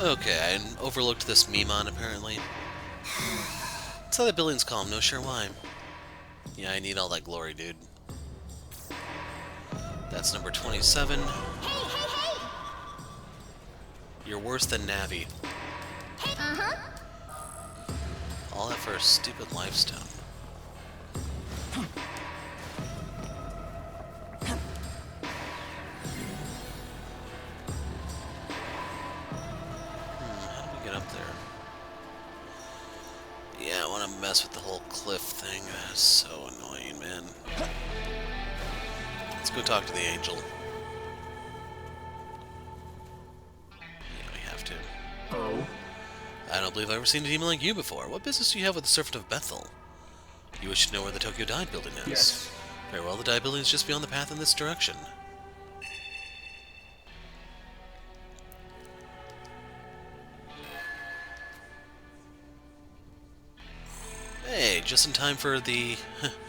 Okay, I overlooked this Memon, apparently. That's how the building's called, no sure why. Yeah, I need all that glory, dude. That's number 27. Hey, hey, hey! You're worse than Navi. Uh-huh. All that for a stupid lifestone. How do we get up there? Yeah, I want to mess with the whole cliff thing. That's so annoying, man. Let's go talk to the angel. Yeah, we have to. Oh? I don't believe I've ever seen a demon like you before. What business do you have with the servant of Bethel? You wish to know where the Tokyo Dye building is? Yes. Very well, the Dye building is just beyond the path in this direction. Hey, just in time for the...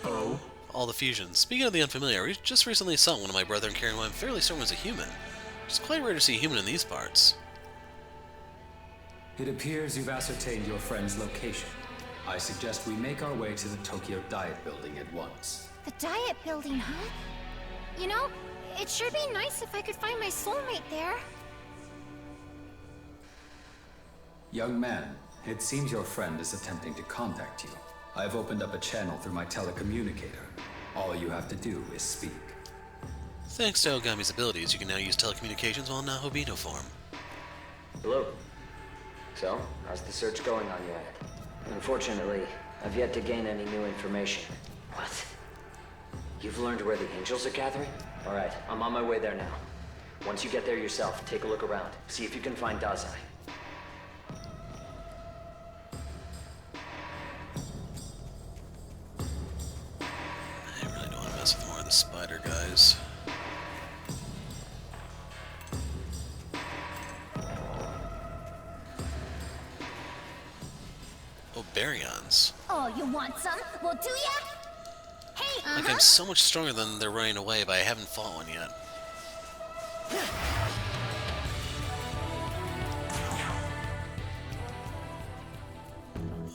Oh? all the fusions. Speaking of the unfamiliar, we just recently saw one of my brethren carrying what I'm fairly certain was a human. It's quite rare to see a human in these parts. It appears you've ascertained your friend's location. I suggest we make our way to the Tokyo Diet Building at once. The diet building, huh? You know, it'd sure be nice if I could find my soulmate there. Young man, it seems your friend is attempting to contact you. I've opened up a channel through my telecommunicator. All you have to do is speak. Thanks to Ogami's abilities, you can now use telecommunications while in Nahobito form. Hello. So, how's the search going on your end? Unfortunately, I've yet to gain any new information. What? You've learned where the angels are gathering? Alright, I'm on my way there now. Once you get there yourself, take a look around. See if you can find Dazai. I really don't want to mess with more of the spider guys. Oh, baryons. Oh, you want some? Well, do ya? Hey, Like, I'm so much stronger than they're running away, but I haven't fought one yet.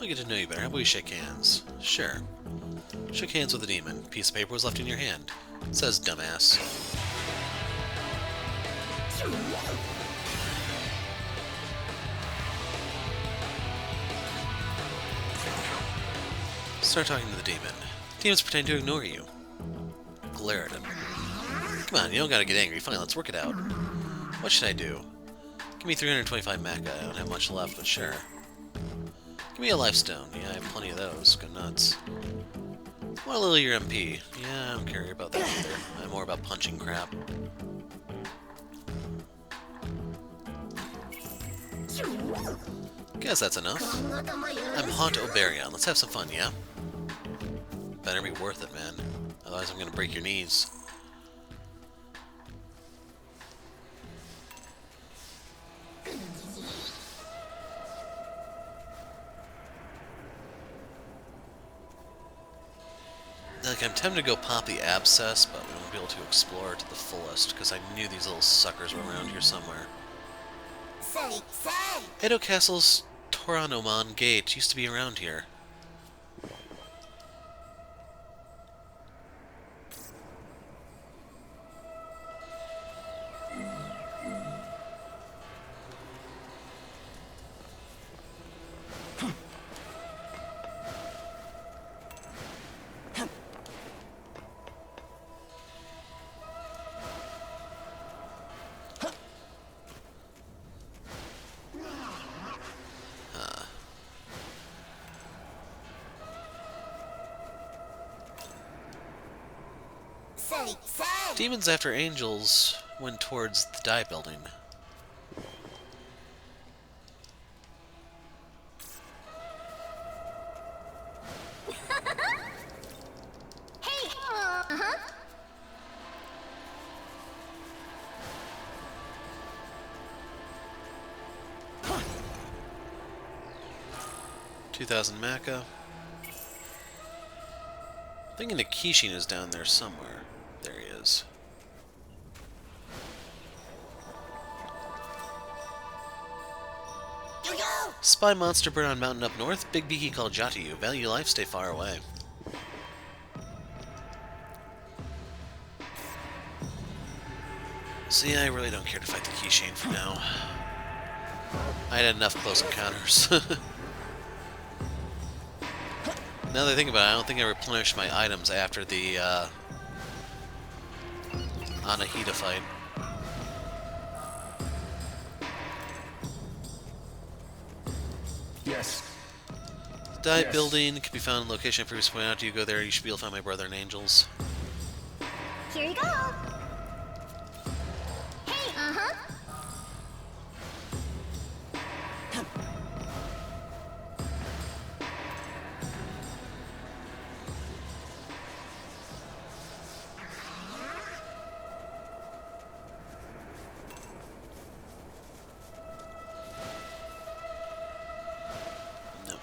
I get to know you better. How about we shake hands? Sure. Shook hands with the demon. Piece of paper was left in your hand. It says, dumbass. Start talking to the demon. Demons pretend to ignore you. Glare at him. Come on, you don't gotta get angry. Fine, let's work it out. What should I do? Give me 325 mecha. I don't have much left, but sure. Give me a life stone. Yeah, I have plenty of those. Go nuts. Want a little of your MP. Yeah, I don't care about that either. I'm more about punching crap. Guess that's enough. I'm Haunt Oberion. Let's have some fun, yeah? Better be worth it, man. Otherwise I'm gonna break your knees. Like, I'm tempted to go pop the abscess, but we won't be able to explore it to the fullest, because I knew these little suckers were around here somewhere. Edo Castle's Toranomon Gate used to be around here. Demons after angels went towards the dye building. Hey! Uh-huh. 2,000 mecha. I'm thinking the Kishin is down there somewhere. There he is. Spy monster bird on mountain up north. Big beaky called Jatiyu. Value life, stay far away. See, I really don't care to fight the Keychain for now. I had enough close encounters. Now that I think about it, I don't think I replenished my items after the Anahita fight. Yes. Dive Yes. building can be found in the location I previously pointed out. You go there, you should be able to find my brother and angels. Here you go. Hey, uh-huh. No.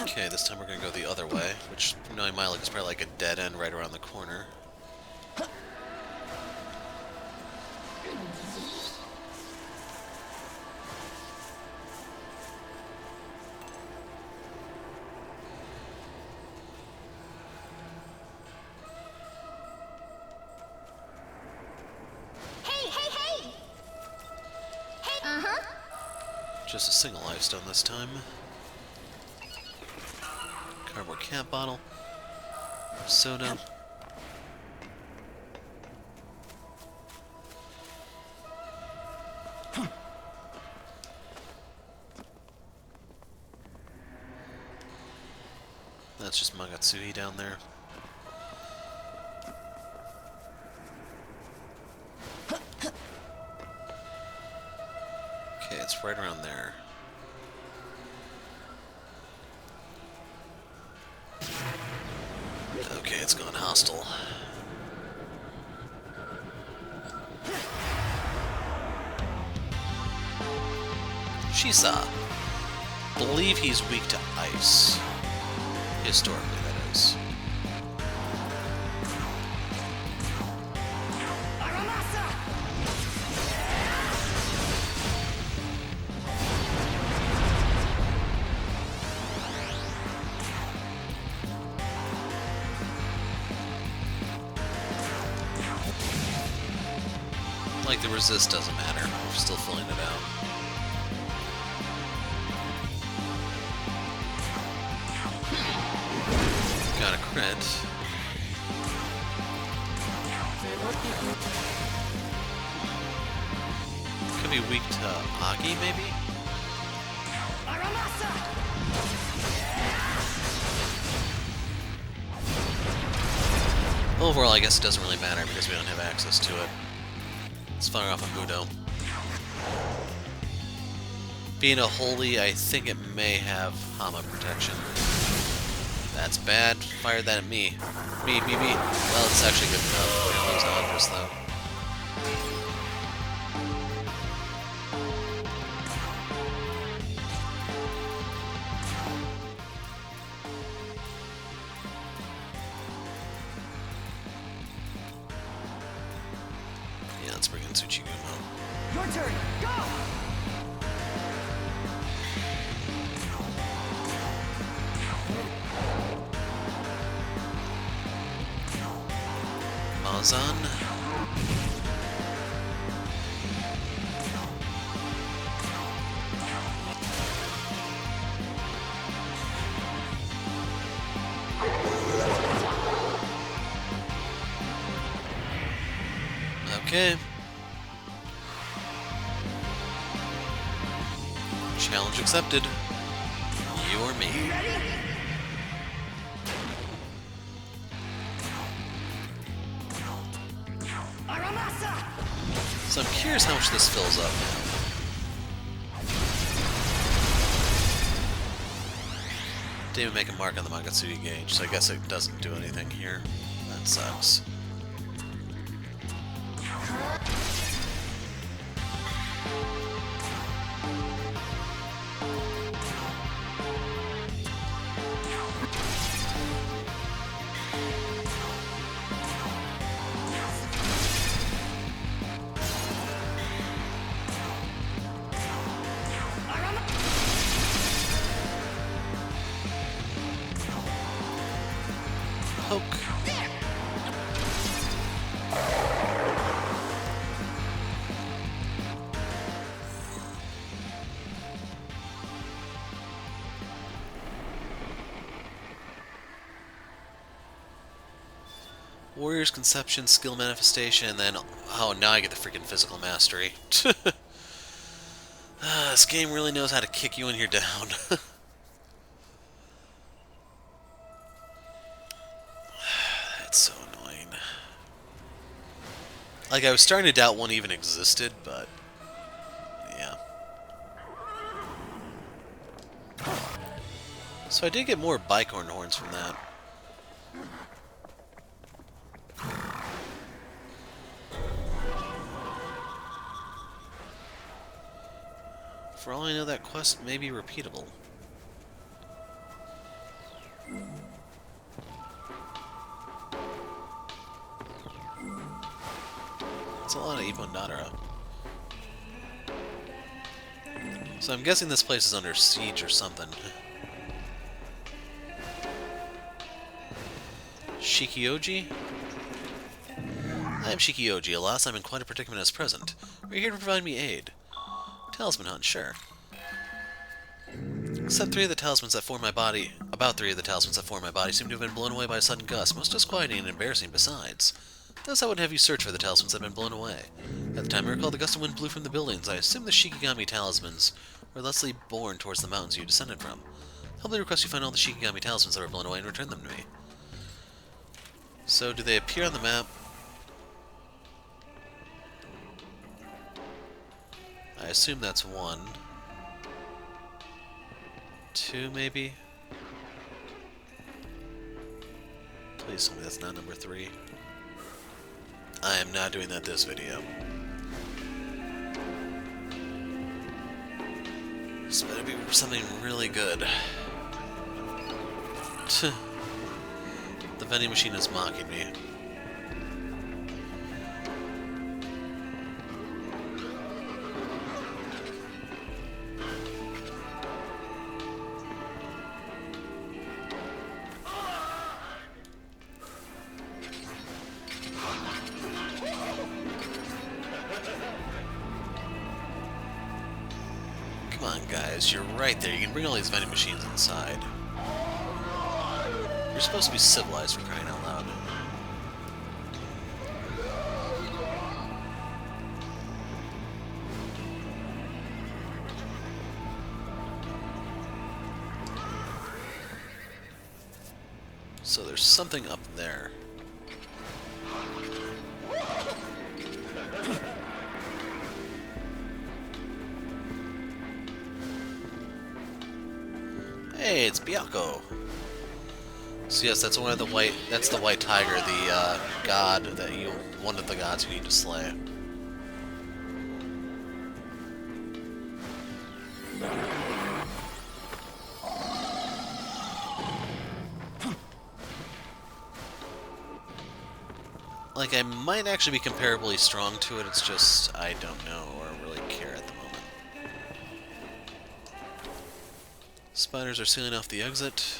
Okay, this time we're gonna go the other way, which, knowing my luck, is probably like a dead end right around the corner. Hey, hey, hey! Hey, uh-huh. Just a single lifestone this time. Cardboard cat bottle. Soda. That's just Magatsui down there. Okay, it's right around there. Okay, it's gone hostile. Shisa. Believe he's weak to ice. Historically, that is. Like, the resist doesn't matter. We're still filling it out. Got a crit. Could be weak to Agi, maybe? Overall, I guess it doesn't really matter because we don't have access to it. Let's fire off a Mudo. Being a holy, I think it may have Hama protection. That's bad. Fired that at me. Me. Well, it's actually good enough. We're gonna lose the Huntress, though. Yeah, let's bring in Tsuchigumo. Your turn. Go. Mazan. Okay. Challenge accepted. You or me. So I'm curious how much this fills up now. Didn't even make a mark on the Magatsugi gauge, so I guess it doesn't do anything here. That sucks. Triggers, conception, skill manifestation, and then... Oh, now I get the freaking physical mastery. This game really knows how to kick you when you're down. That's so annoying. Like, I was starting to doubt one even existed, but... yeah. So I did get more bicorn horns from that. For all I know, that quest may be repeatable. That's a lot of Ipo Nadara. So I'm guessing this place is under siege or something. Shiki-Ouji? I am Shiki-Ouji. Alas, I'm in quite a predicament as present. Are you here to provide me aid? Talisman hunt, sure. Except about 3 of the talismans that form my body seem to have been blown away by a sudden gust, most disquieting and embarrassing besides. Thus I would have you search for the talismans that have been blown away. At the time I recall the gust of wind blew from the buildings. I assume the Shikigami talismans were thusly borne towards the mountains you descended from. Humbly request you find all the Shikigami talismans that were blown away and return them to me. So, do they appear on the map? I assume that's 1. 2, maybe? Please tell me that's not number 3. I am not doing that this video. This better be something really good. The vending machine is mocking me. Come on, guys, you're right there. You can bring all these vending machines inside. You're supposed to be civilized, for crying out loud. So there's something up there. Hey, it's Byakko. So yes, that's one of the white. That's the white tiger, the god that one of the gods you need to slay. Like, I might actually be comparably strong to it. It's just I don't know or really care at the moment. Spiders are sealing off the exit.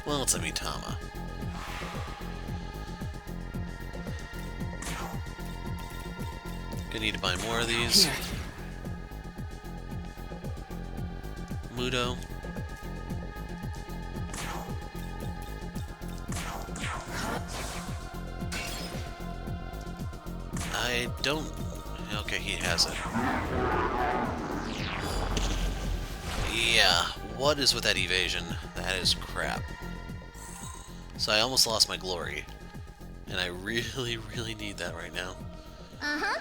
Well, it's a Mitama. Gonna need to buy more of these. Here. Mudo. I don't... Okay, he has it. Yeah, what is with that evasion? That is crap. So I almost lost my glory. And I really, really need that right now. Uh-huh.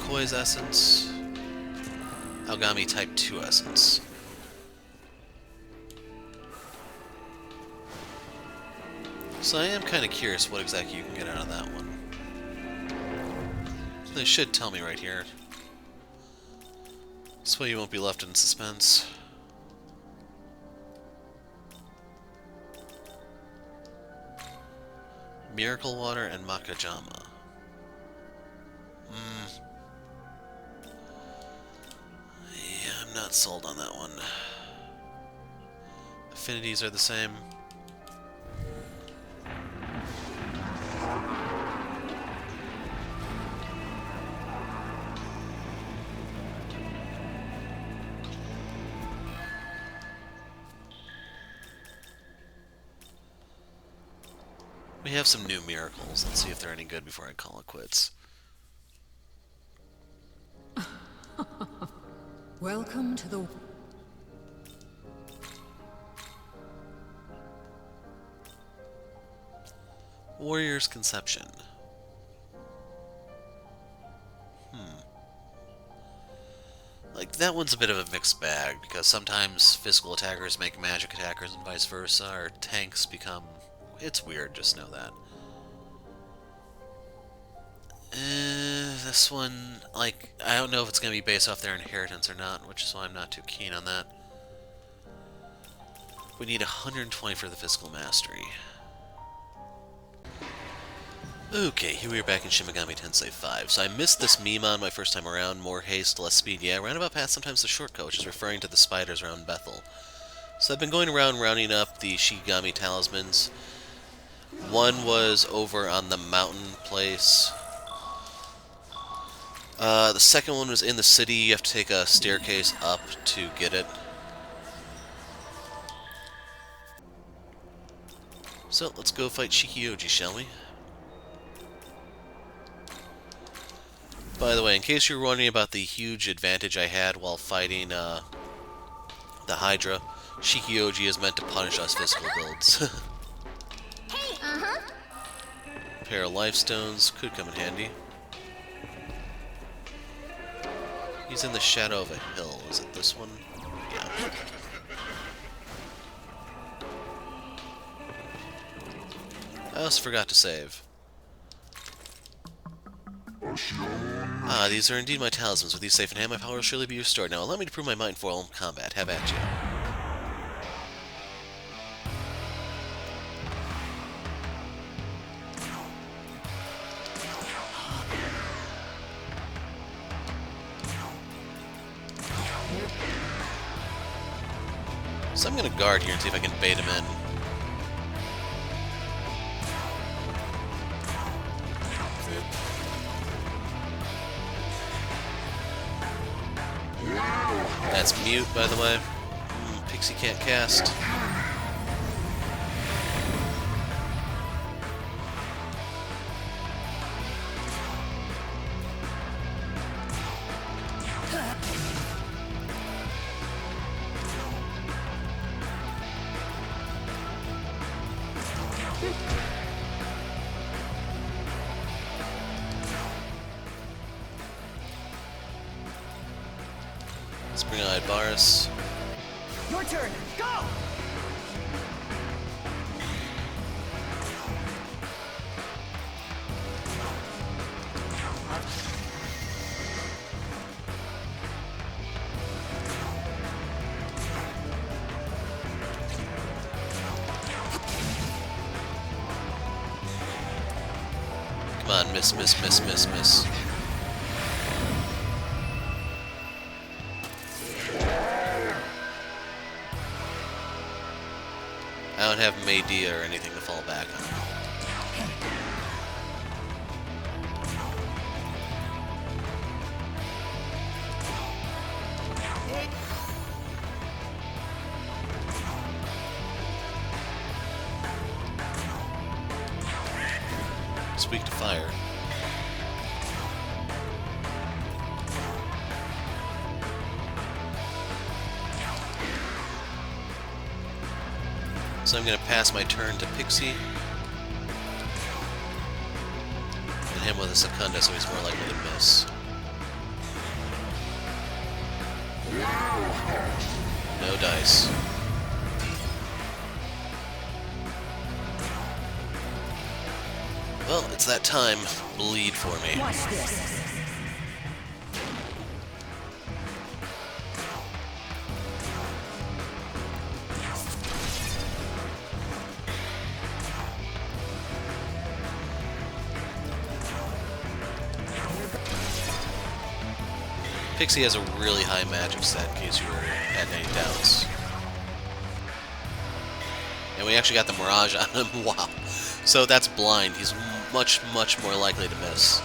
Koi's essence. Algami type 2 essence. So I am kind of curious what exactly you can get out of that one. They should tell me right here. This way you won't be left in suspense. Miracle Water and Makajama. Yeah, I'm not sold on that one. Affinities are the same. We have some new miracles. Let's see if they're any good before I call it quits. Welcome to the... Warrior's Conception. Like, that one's a bit of a mixed bag, because sometimes physical attackers make magic attackers and vice versa, or tanks become... It's weird, just know that. This one, like, I don't know if it's going to be based off their inheritance or not, which is why I'm not too keen on that. We need 120 for the physical mastery. Okay, here we are back in Shin Megami Tensei 5. So I missed this meme on my first time around, more haste, less speed. Yeah, roundabout path, sometimes the shortcut, which is referring to the spiders around Bethel. So I've been going around rounding up the Shikigami talismans. One was over on the mountain place. The second one was in the city. You have to take a staircase up to get it. So let's go fight Shiki-Ouji, shall we? By the way, in case you're wondering about the huge advantage I had while fighting the Hydra, Shiki-Ouji is meant to punish us physical builds. Hey, A pair of life stones could come in handy. He's in the shadow of a hill. Is it this one? Yeah. I also forgot to save. Ah, these are indeed my talismans. With these safe in hand, my power will surely be restored. Now allow me to prove my might in foil combat. Have at you. So I'm gonna guard here and see if I can bait him in. That's mute, by the way. Pixie can't cast. Let's bring out Baris. Your turn, go! Come on, miss, miss, miss, miss, miss. I don't have Medea or anything to fall back on. It's weak to fire. So I'm going to pass my turn to Pixie. And him with a Secunda, so he's more likely to miss. No dice. Well, it's that time. Bleed for me. Watch this. Pixie has a really high magic set, in case you were had any doubts. And we actually got the Mirage on him. Wow. So that's blind. He's much, much more likely to miss.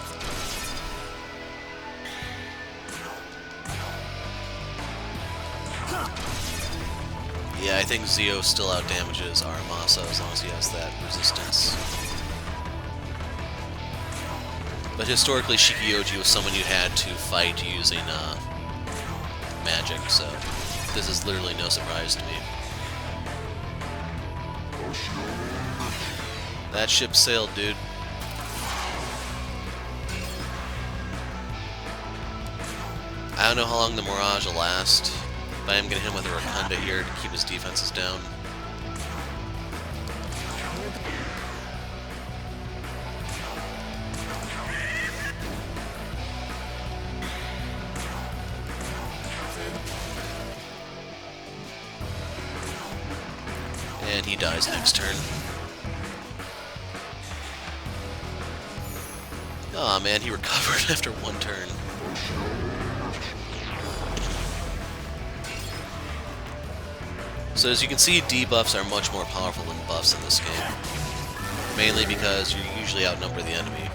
Yeah, I think Zio still outdamages Aramasa as long as he has that resistance. But historically, Shiki-Ouji was someone you had to fight using magic, so this is literally no surprise to me. That ship sailed, dude. I don't know how long the Mirage will last, but I am going to hit him with a Rotunda here to keep his defenses down. And he dies next turn. Aw, man, he recovered after one turn. So as you can see, debuffs are much more powerful than buffs in this game. Mainly because you usually outnumber the enemy.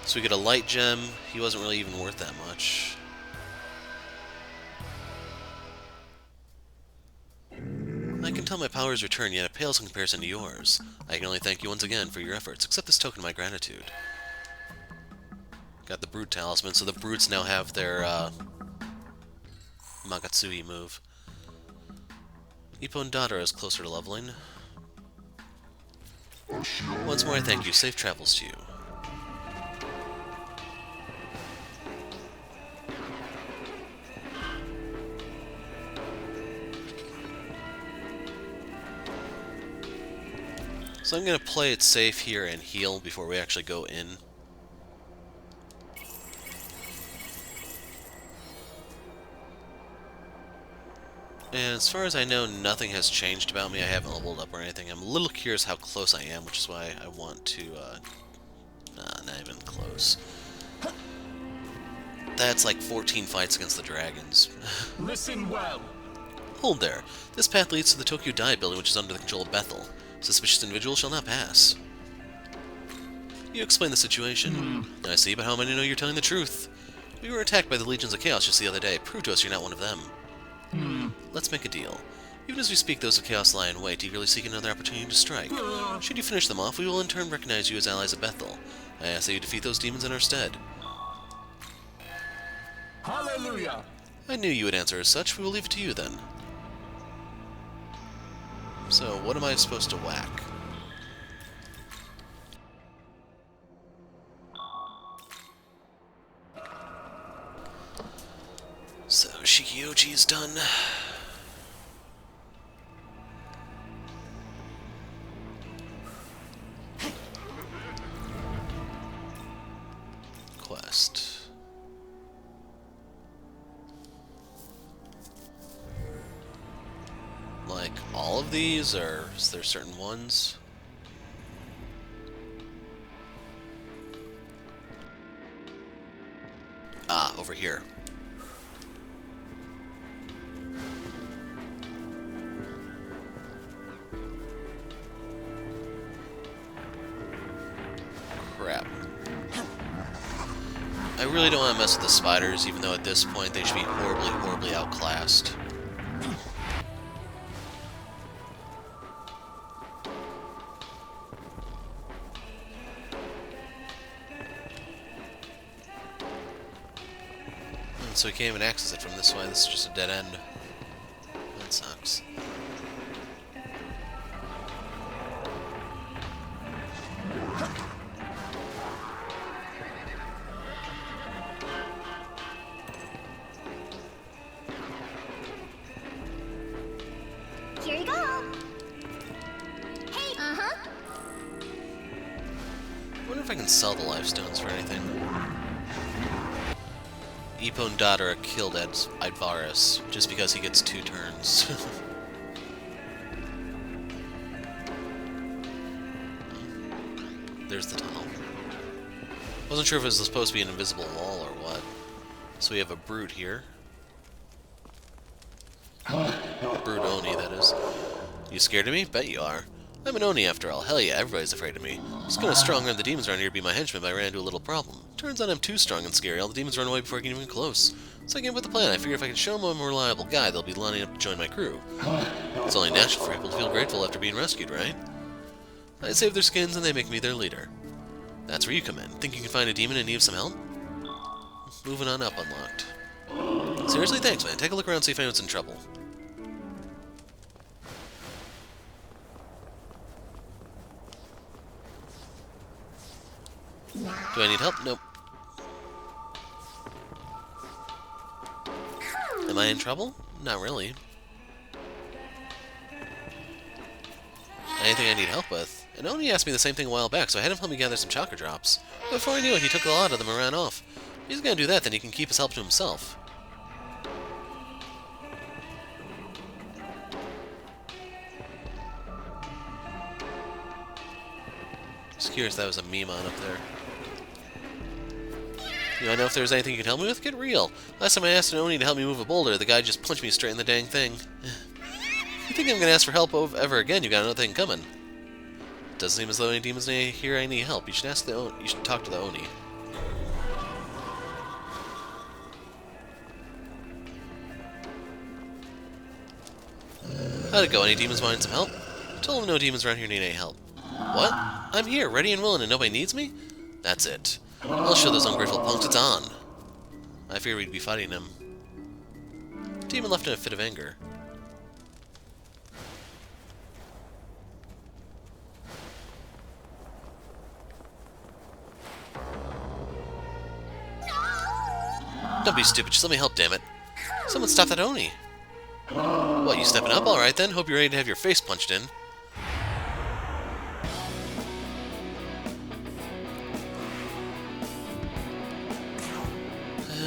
So we get a light gem. He wasn't really even worth that much. I can tell my powers return, yet it pales in comparison to yours. I can only thank you once again for your efforts. Accept this token of my gratitude. Got the Brute Talisman, so the Brutes now have their Magatsui move. Ippo and Dadara is closer to leveling. Once more I thank you. Safe travels to you. So I'm going to play it safe here and heal before we actually go in. And as far as I know, nothing has changed about me. I haven't leveled up or anything. I'm a little curious how close I am, which is why I want to, not even close. That's like 14 fights against the dragons. Listen well. Hold there. This path leads to the Tokyo Dye building, which is under the control of Bethel. Suspicious individuals shall not pass. You explain the situation. I see, but how many know you're telling the truth? We were attacked by the Legions of Chaos just the other day. Prove to us you're not one of them. Let's make a deal. Even as we speak, those of Chaos lie in wait, eagerly seeking another opportunity to strike. Should you finish them off, we will in turn recognize you as allies of Bethel. I ask that you defeat those demons in our stead. Hallelujah. I knew you would answer as such. We will leave it to you then. So, what am I supposed to whack? So, Shiki-Ouji is done. Quest. Like, all of these, or is there certain ones? Ah, over here. Crap. I really don't want to mess with the spiders, even though at this point they should be horribly, horribly outclassed. So we can't even access it from this way. This is just a dead end. That sucks. Here you go. Hey. I wonder if I can sell the life stones for anything. Ippo and Dadara killed Idvaris just because he gets 2 turns. There's the tunnel. Wasn't sure if it was supposed to be an invisible wall or what. So we have a brute here. Brute Oni, that is. You scared of me? Bet you are. I'm an Oni after all. Hell yeah, everybody's afraid of me. I was gonna stronger than the demons around here to be my henchman, but I ran into a little problem. Turns out I'm too strong and scary. All the demons run away before I can even get close. So I came up with a plan. I figure if I can show them I'm a reliable guy, they'll be lining up to join my crew. It's only natural for people to feel grateful after being rescued, right? I save their skins and they make me their leader. That's where you come in. Think you can find a demon in need of some help? Moving on up unlocked. Seriously, thanks, man. Take a look around, see if anyone's in trouble. Do I need help? Nope. Am I in trouble? Not really. Anything I need help with? And Oni asked me the same thing a while back, so I had him help me gather some chakra drops. But before I knew it, he took a lot of them and ran off. If he's gonna do that, then he can keep his help to himself. Just curious if that was a meme on up there. You wanna know if there's anything you can help me with? Get real. Last time I asked an Oni to help me move a boulder, the guy just punched me straight in the dang thing. If you think I'm gonna ask for help ever again, you got another thing coming. Doesn't seem as though any demons here I need help. You should ask you should talk to the Oni. How'd it go? Any demons wanting some help? Told them no demons around here need any help. What? I'm here, ready and willing, and nobody needs me? That's it. I'll show those ungrateful punks it's on. I fear we'd be fighting him. Demon left in a fit of anger. Don't be stupid, just let me help, damn it. Someone stop that Oni. What, you stepping up? Alright then, hope you're ready to have your face punched in.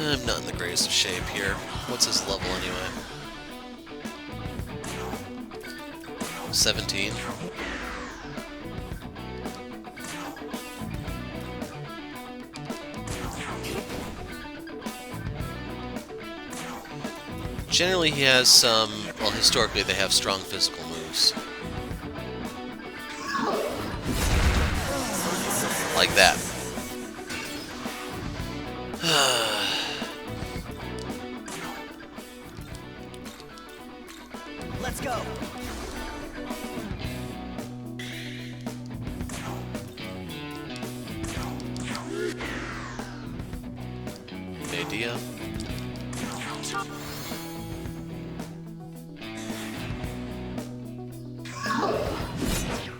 I'm not in the greatest of shape here. What's his level anyway? 17. Generally he has some, well, historically they have strong physical moves. Like that. Let's go. Any idea?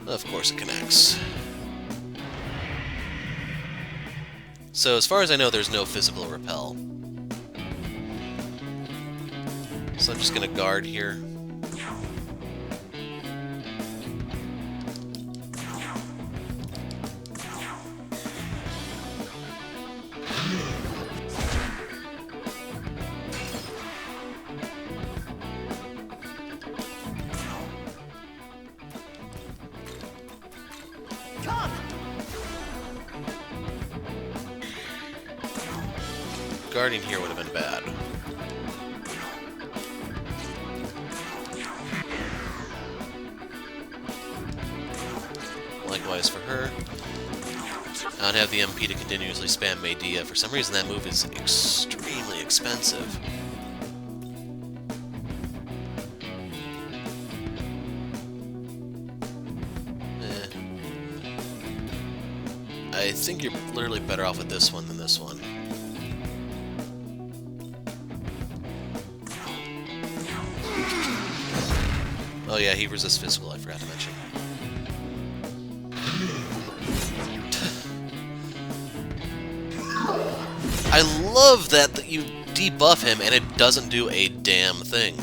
Of course it connects. So as far as I know, there's no physical repel. So I'm just gonna guard here. Guarding here would have been bad. Likewise for her. I don't have the MP to continuously spam Medea. For some reason that move is extremely expensive. I think you're literally better off with this one than this one. Oh yeah, he resists physical, I forgot to mention. I love that you debuff him and it doesn't do a damn thing.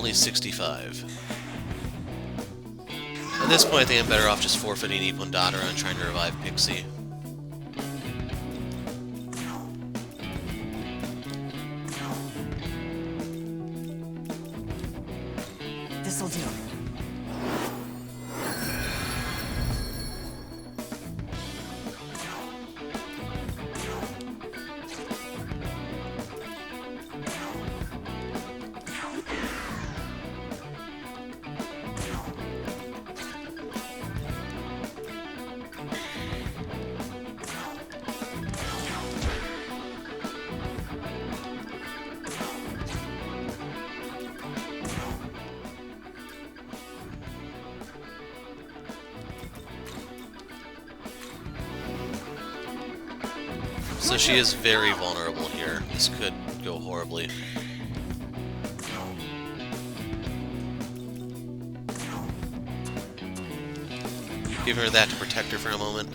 only 65. At this point, I think I'm better off just forfeiting Ipondadara and trying to revive Pixie. This'll do. So she is very vulnerable here. This could go horribly. Give her that to protect her for a moment.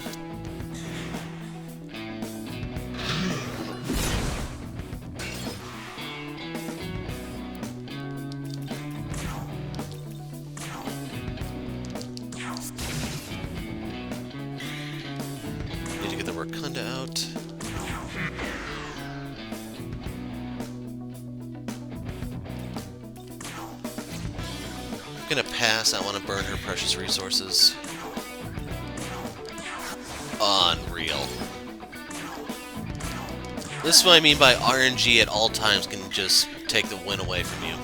Need to get the Wakanda out. I'm gonna pass. I want to burn her precious resources. Unreal. This is what I mean by RNG at all times can just take the win away from you.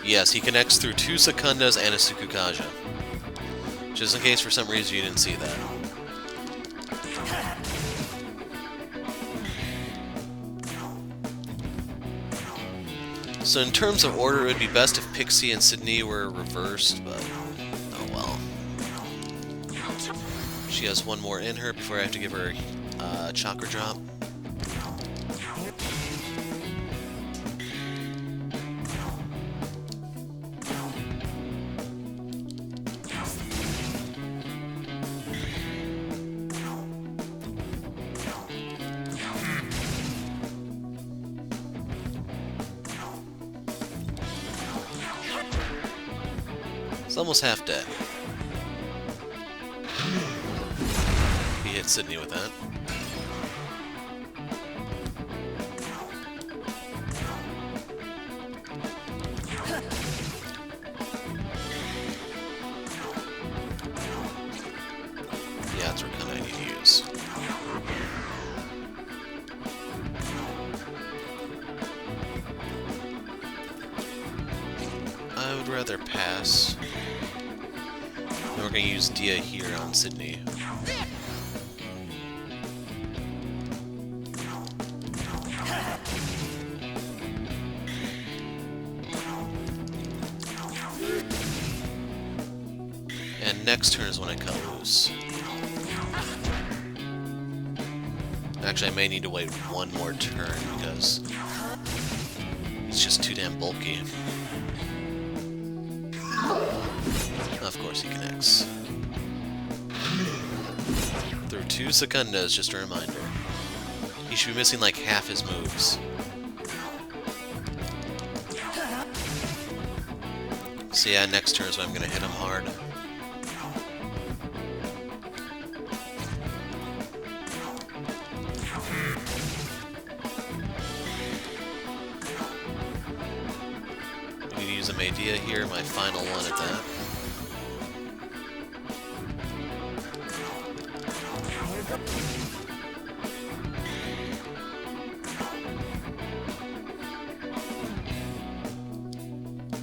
Yes, he connects through 2 Secundas and a Sukukaja. Just in case for some reason you didn't see that. So in terms of order, it would be best if Pixie and Sydney were reversed, but oh well. She has one more in her before I have to give her a chakra drop. It's almost half dead. He hit Sydney with that. Yeah, that's what kind I need to use. I would rather pass. And we're going to use Dia here on Sydney. And next turn is when I cut loose. Actually, I may need to wait one more turn because it's just too damn bulky. Of course he connects. Through 2 Secundas, just a reminder. He should be missing like half his moves. So yeah, next turn is when I'm gonna hit him hard. I need to use a Medea here, my final one at that.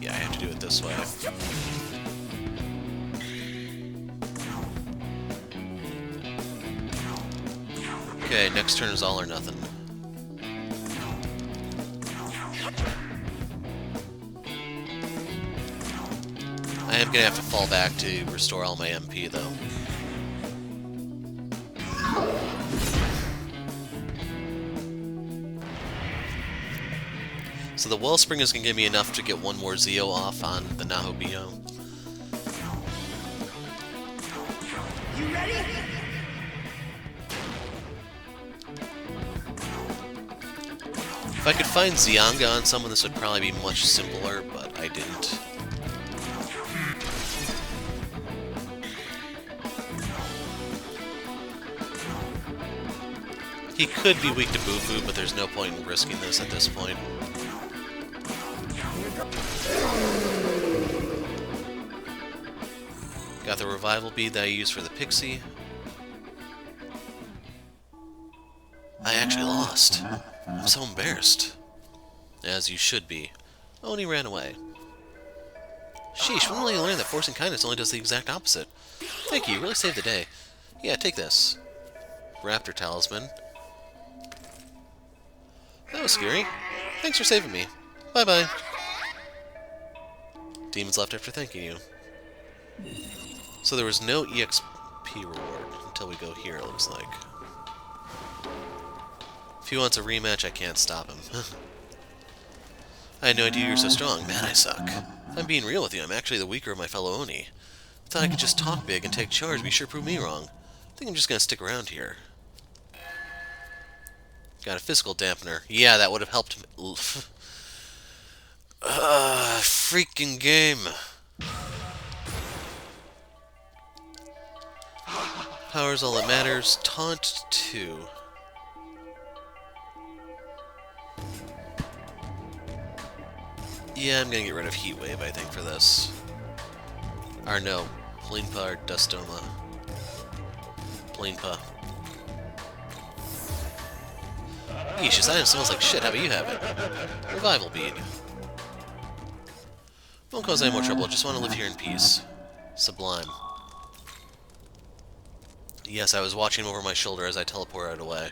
Yeah, I have to do it this way. Okay, next turn is all or nothing. I am gonna have to fall back to restore all my MP though. So the Wellspring is gonna give me enough to get one more Zeo off on the Nahobio. You ready? If I could find Zyanga on someone, this would probably be much simpler, but I didn't. He could be weak to Bufu, but there's no point in risking this at this point. Got the revival bead that I used for the pixie. I actually lost. I'm so embarrassed. As you should be. Oni ran away. Sheesh, when will you learn that forcing kindness only does the exact opposite? Thank you, you really saved the day. Yeah, take this. Raptor talisman. That was scary. Thanks for saving me. Bye-bye. Demons left after thanking you. So there was no EXP reward until we go here, it looks like. If he wants a rematch, I can't stop him. I had no idea you were so strong. Man, I suck. If I'm being real with you, I'm actually the weaker of my fellow Oni. I thought I could just talk big and take charge, but you sure proved me wrong. I think I'm just gonna stick around here. Got a physical dampener. Yeah, that would have helped me. Freaking game. Power's all that matters. Taunt 2. Yeah, I'm gonna get rid of Heat Wave, I think, for this. Or no, Blinpa or Dustoma. Blinpa. Yeesh, this item smells like shit. How about you have it? Revival bead. Won't cause any more trouble. Just want to live here in peace. Sublime. Yes, I was watching over my shoulder as I teleported away.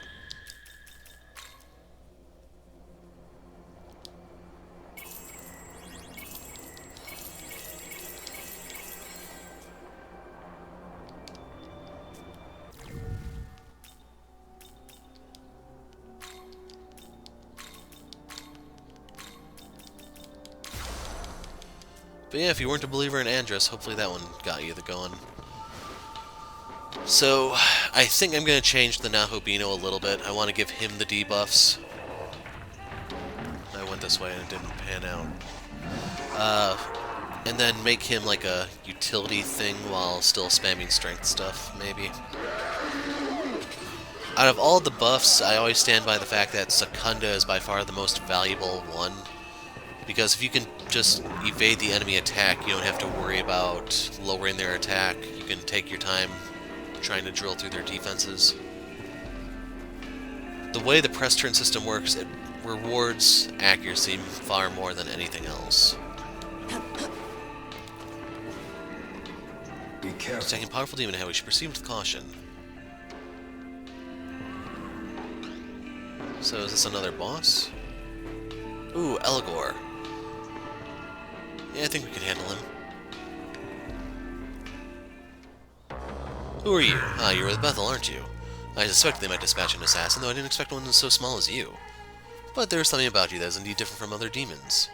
But yeah, if you weren't a believer in Andrus, hopefully that one got you the going. So, I think I'm going to change the Nahobino a little bit. I want to give him the debuffs. I went this way and it didn't pan out. And then make him like a utility thing while still spamming strength stuff, maybe. Out of all the buffs, I always stand by the fact that Secunda is by far the most valuable one. Because if you can just evade the enemy attack, you don't have to worry about lowering their attack. You can take your time trying to drill through their defenses. The way the press turn system works, it rewards accuracy far more than anything else. Be careful. Attacking powerful demon head, we should proceed with caution. So is this another boss? Ooh, Eligor. Yeah, I think we can handle him. Who are you? Ah, you're with Bethel, aren't you? I suspect they might dispatch an assassin, though I didn't expect one so small as you. But there's something about you that is indeed different from other demons.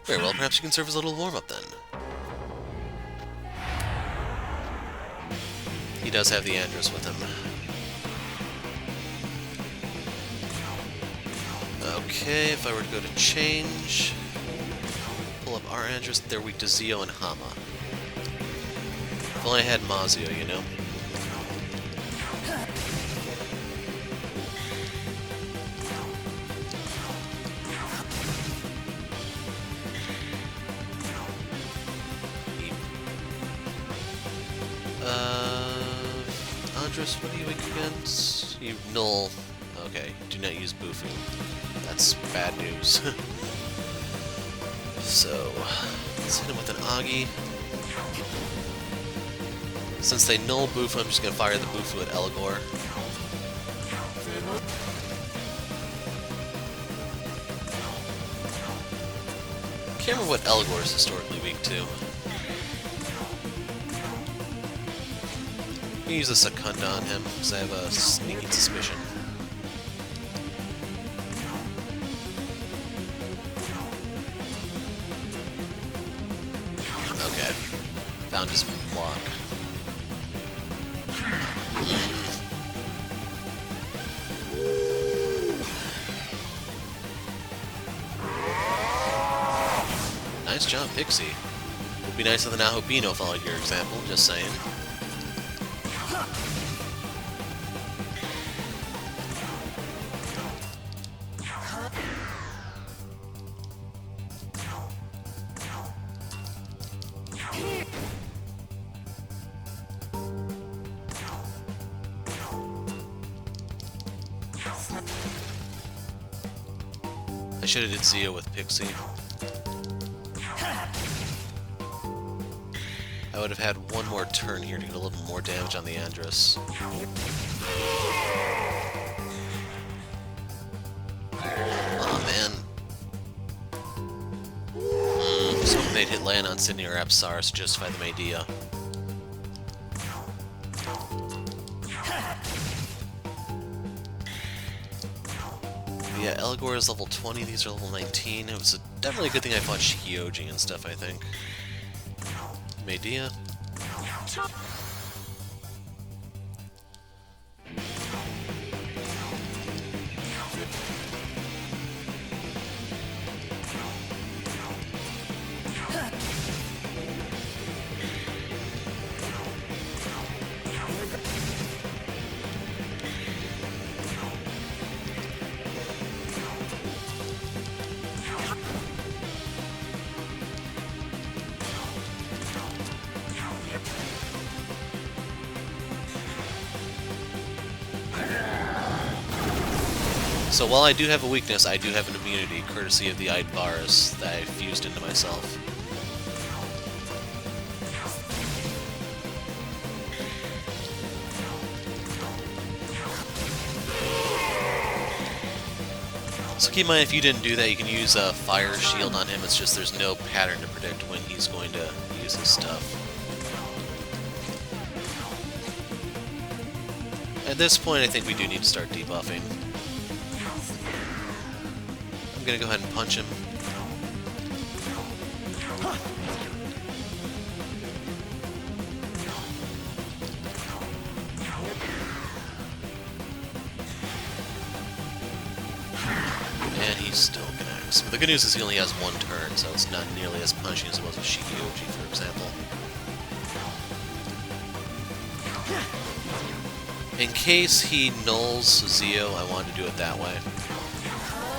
Very well, perhaps you can serve as a little warm-up then. He does have the Andrus with him. Okay, if I were to go to change, pull up our Andrus, they're weak to Zio and Hama. If only I had Mazio, you know? Andrus, what are you weak against? You null. Okay, do not use Bufu. That's bad news. So, let's hit him with an Agi. Since they null Bufu, I'm just going to fire the Bufu at Eligor. Can't remember what Eligor is historically weak to. I'm going to use the Secunda on him, because I have a sneaking suspicion. Okay. Found his block. Nice job, Pixie. Would be nice if the Nahobino followed your example, just saying. I should have did Zio with Pixie. I would have had one more turn here to get a little more damage on the Andress. Aw, man. So they'd hit land on Sydney or Apsaris to justify the Medea. Yeah, Eligor is level 20, these are level 19. It was definitely a good thing I fought Shiki-Ouji and stuff, I think. Medea. So while I do have a weakness, I do have an immunity, courtesy of the Eidvarus that I fused into myself. So keep in mind, if you didn't do that, you can use a fire shield on him. It's just there's no pattern to predict when he's going to use his stuff. At this point, I think we do need to start debuffing. I'm gonna go ahead and punch him. And he's still connects. But the good news is he only has one turn, so it's not nearly as punishing as it was with Shiki-Ouji, for example. In case he nulls Zio, I wanted to do it that way.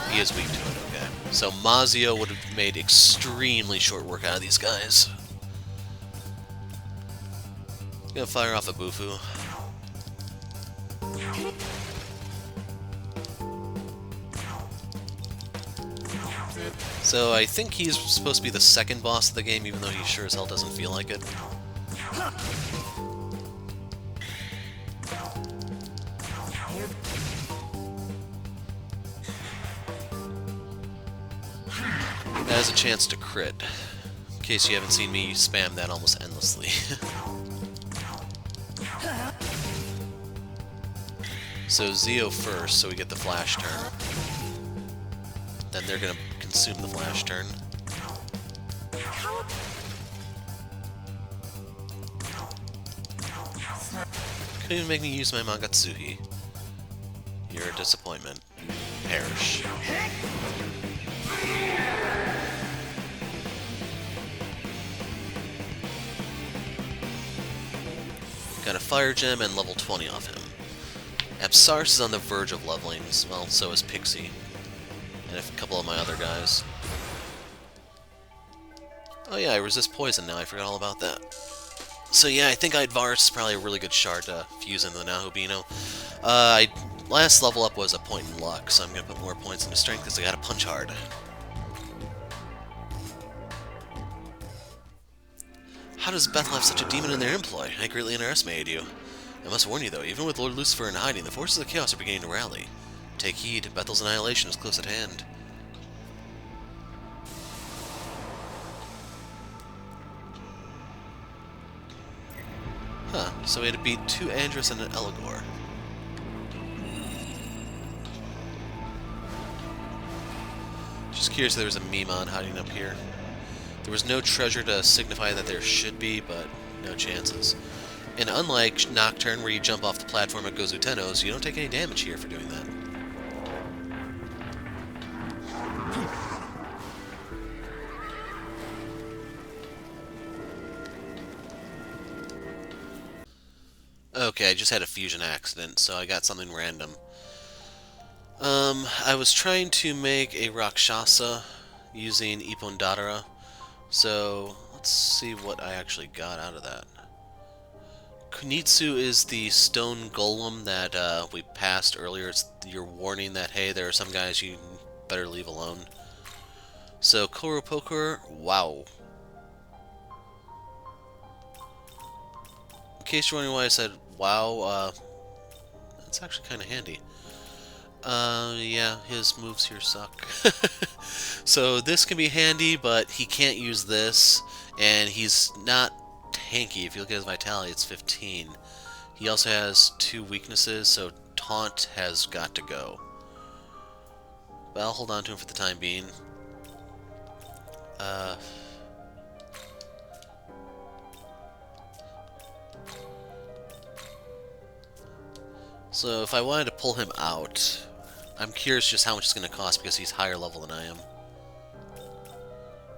He is weak to it, okay. So Mazio would have made extremely short work out of these guys. Gonna fire off a Bufu. So I think he's supposed to be the second boss of the game, even though he sure as hell doesn't feel like it. That has a chance to crit, in case you haven't seen me spam that almost endlessly. So Zio first, so we get the flash turn. Then they're gonna consume the flash turn. Couldn't even make me use my Mangatsuhi. You're a disappointment. Perish. Got a fire gem and level 20 off him. Apsaris is on the verge of leveling, well, so is Pixie. And a couple of my other guys. Oh yeah, I resist poison now, I forgot all about that. So yeah, I think Eidvarus is probably a really good shard to fuse into the Nahobino. Last level up was a point in luck, so I'm going to put more points into strength because I got to punch hard. How does Bethel have such a demon in their employ? I greatly underestimated you. I must warn you though, even with Lord Lucifer in hiding, the forces of chaos are beginning to rally. Take heed, Bethel's annihilation is close at hand. Huh, so we had to beat 2 Andress and an Eligor. Just curious if there was a Mimon hiding up here. There was no treasure to signify that there should be, but no chances. And unlike Nocturne, where you jump off the platform at Gozutenos, you don't take any damage here for doing that. Okay, I just had a fusion accident, so I got something random. I was trying to make a Rakshasa using Ippon-Dadara, so let's see what I actually got out of that. Kunitsu is the stone golem that we passed earlier. It's your warning that, hey, there are some guys you better leave alone. So, Koropokur, wow. In case you're wondering why I said wow, that's actually kind of handy. Yeah, his moves here suck. So this can be handy, but he can't use this, and he's not tanky. If you look at his vitality, it's 15. He also has 2 weaknesses, so taunt has got to go. But I'll hold on to him for the time being. So if I wanted to pull him out, I'm curious just how much it's going to cost because he's higher level than I am.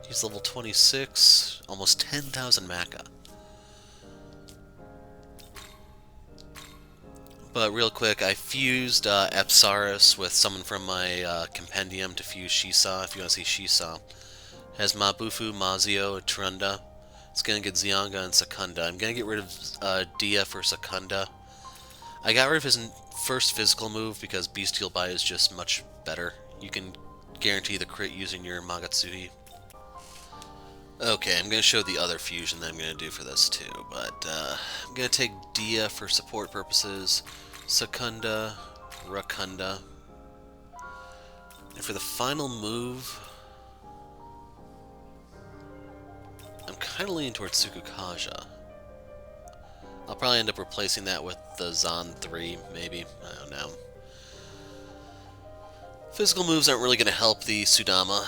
He's level 26, almost 10,000 Maka. But real quick, I fused Apsaris with someone from my compendium to fuse Shisa, if you want to see Shisa. Has Mabufu, Mazio, Trunda. It's going to get Zyanga and Secunda. I'm going to get rid of Dia for Secunda. I got rid of his first physical move because Bestial Bite is just much better. You can guarantee the crit using your Magatsuhi. Okay, I'm going to show the other fusion that I'm going to do for this too, but I'm going to take Dia for support purposes, Secunda, Rakunda, and for the final move, I'm kind of leaning towards Tsukukaja. I'll probably end up replacing that with the Zan 3, maybe. I don't know. Physical moves aren't really going to help the Sudama.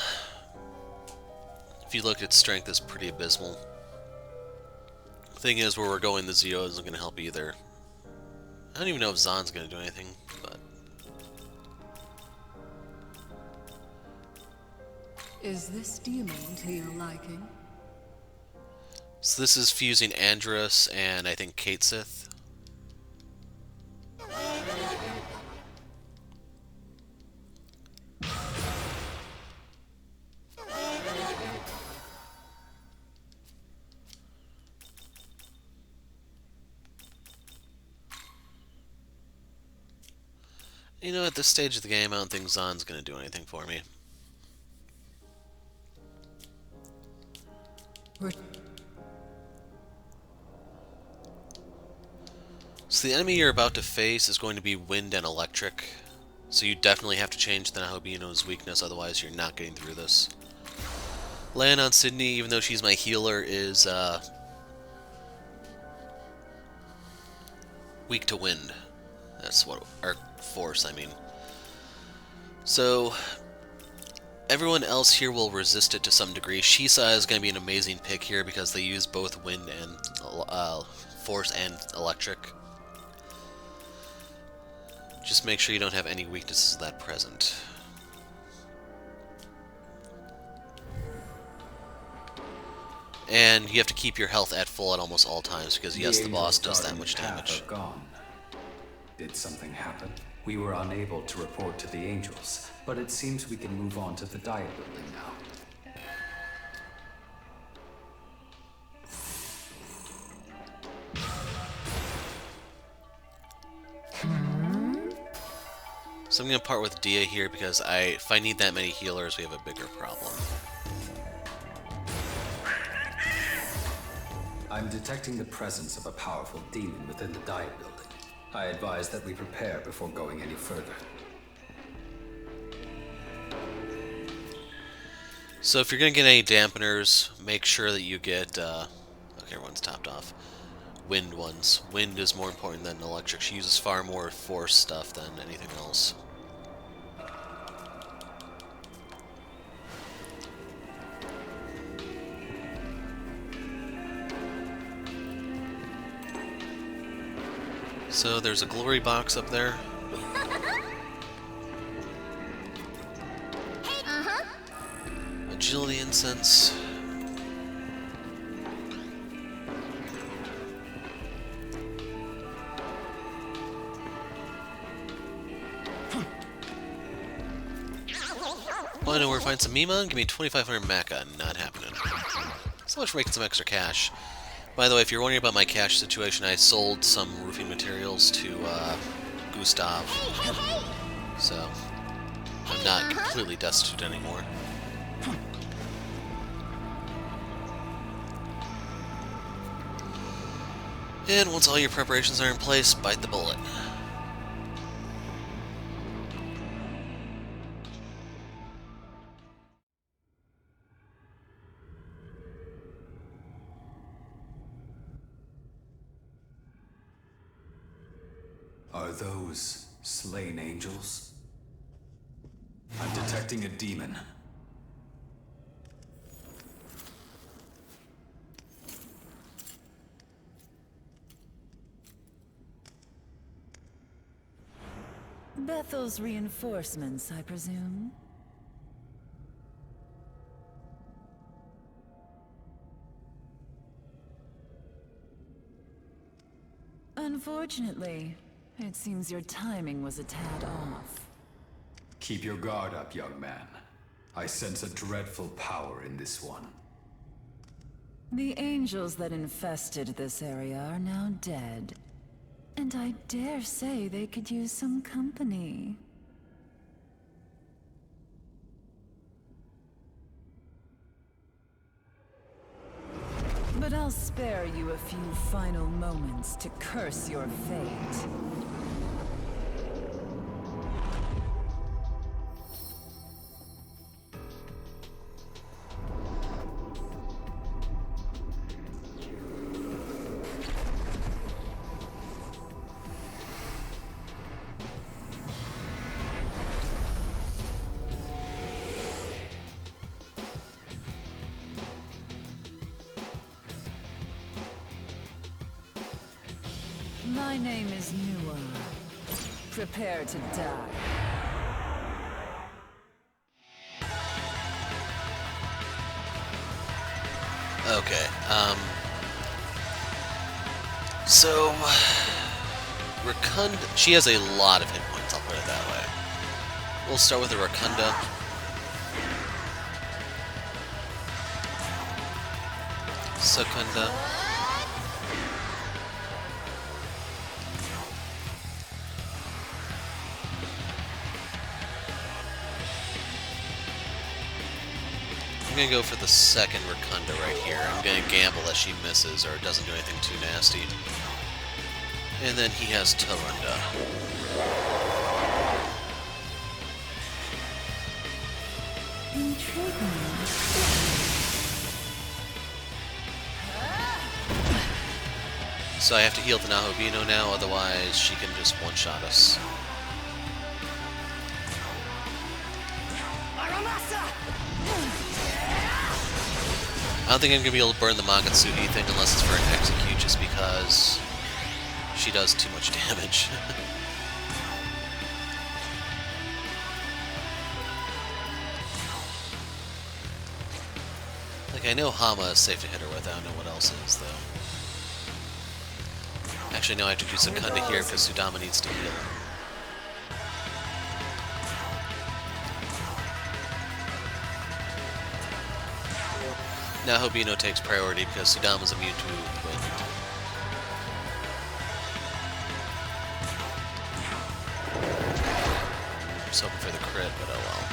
If you look at strength, it's pretty abysmal. Thing is, where we're going, the Zio isn't going to help either. I don't even know if Zan's going to do anything, but... Is this demon to your liking? So this is fusing Andrus and I think Kate Sith. You know, at this stage of the game, I don't think Zan's going to do anything for me. So the enemy you're about to face is going to be wind and electric. So you definitely have to change the Nahobino's weakness, otherwise you're not getting through this. Land on Sydney, even though she's my healer, is weak to wind. That's what, or force, I mean. So everyone else here will resist it to some degree. Shisa is going to be an amazing pick here because they use both wind and force and electric. Just make sure you don't have any weaknesses of that present. And you have to keep your health at full at almost all times because yes, the boss does that much damage. Gone. Did something happen? We were unable to report to the angels, but it seems we can move on to the diet building now. So I'm going to part with Dia here because if I need that many healers, we have a bigger problem. I'm detecting the presence of a powerful demon within the diet building. I advise that we prepare before going any further. So if you're going to get any dampeners, make sure that you get... okay, everyone's topped off. Wind ones. Wind is more important than electric. She uses far more force stuff than anything else. So there's a glory box up there. Agility incense. Well, I know where to find some Mima. Give me 2,500 Mecha. Not happening. So much for making some extra cash. By the way, if you're wondering about my cash situation, I sold some roofing materials to Gustav. So I'm not completely destitute anymore. And once all your preparations are in place, bite the bullet. Are those slain angels? I'm detecting a demon. Bethel's reinforcements, I presume? Unfortunately, it seems your timing was a tad off. Keep your guard up, young man. I sense a dreadful power in this one. The angels that infested this area are now dead. And I dare say they could use some company. But I'll spare you a few final moments to curse your fate. My name is Nuwa. Prepare to die. Okay, so Rakunda, she has a lot of hit points, I'll put it that way. We'll start with the Rakunda. Secunda. I'm gonna go for the second Rakunda right here. I'm gonna gamble that she misses or doesn't do anything too nasty. And then he has Tarunda. So I have to heal the Nahobino now, otherwise she can just one-shot us. I don't think I'm going to be able to burn the Magatsuhi thing unless it's for an execute, just because she does too much damage. Like, I know Hama is safe to hit her with, I don't know what else is, though. Actually, no, I have to do Secunda here because Sudama needs to heal. Now Hobino takes priority because Sudama's immune to wind. Just hoping for the crit, but oh well.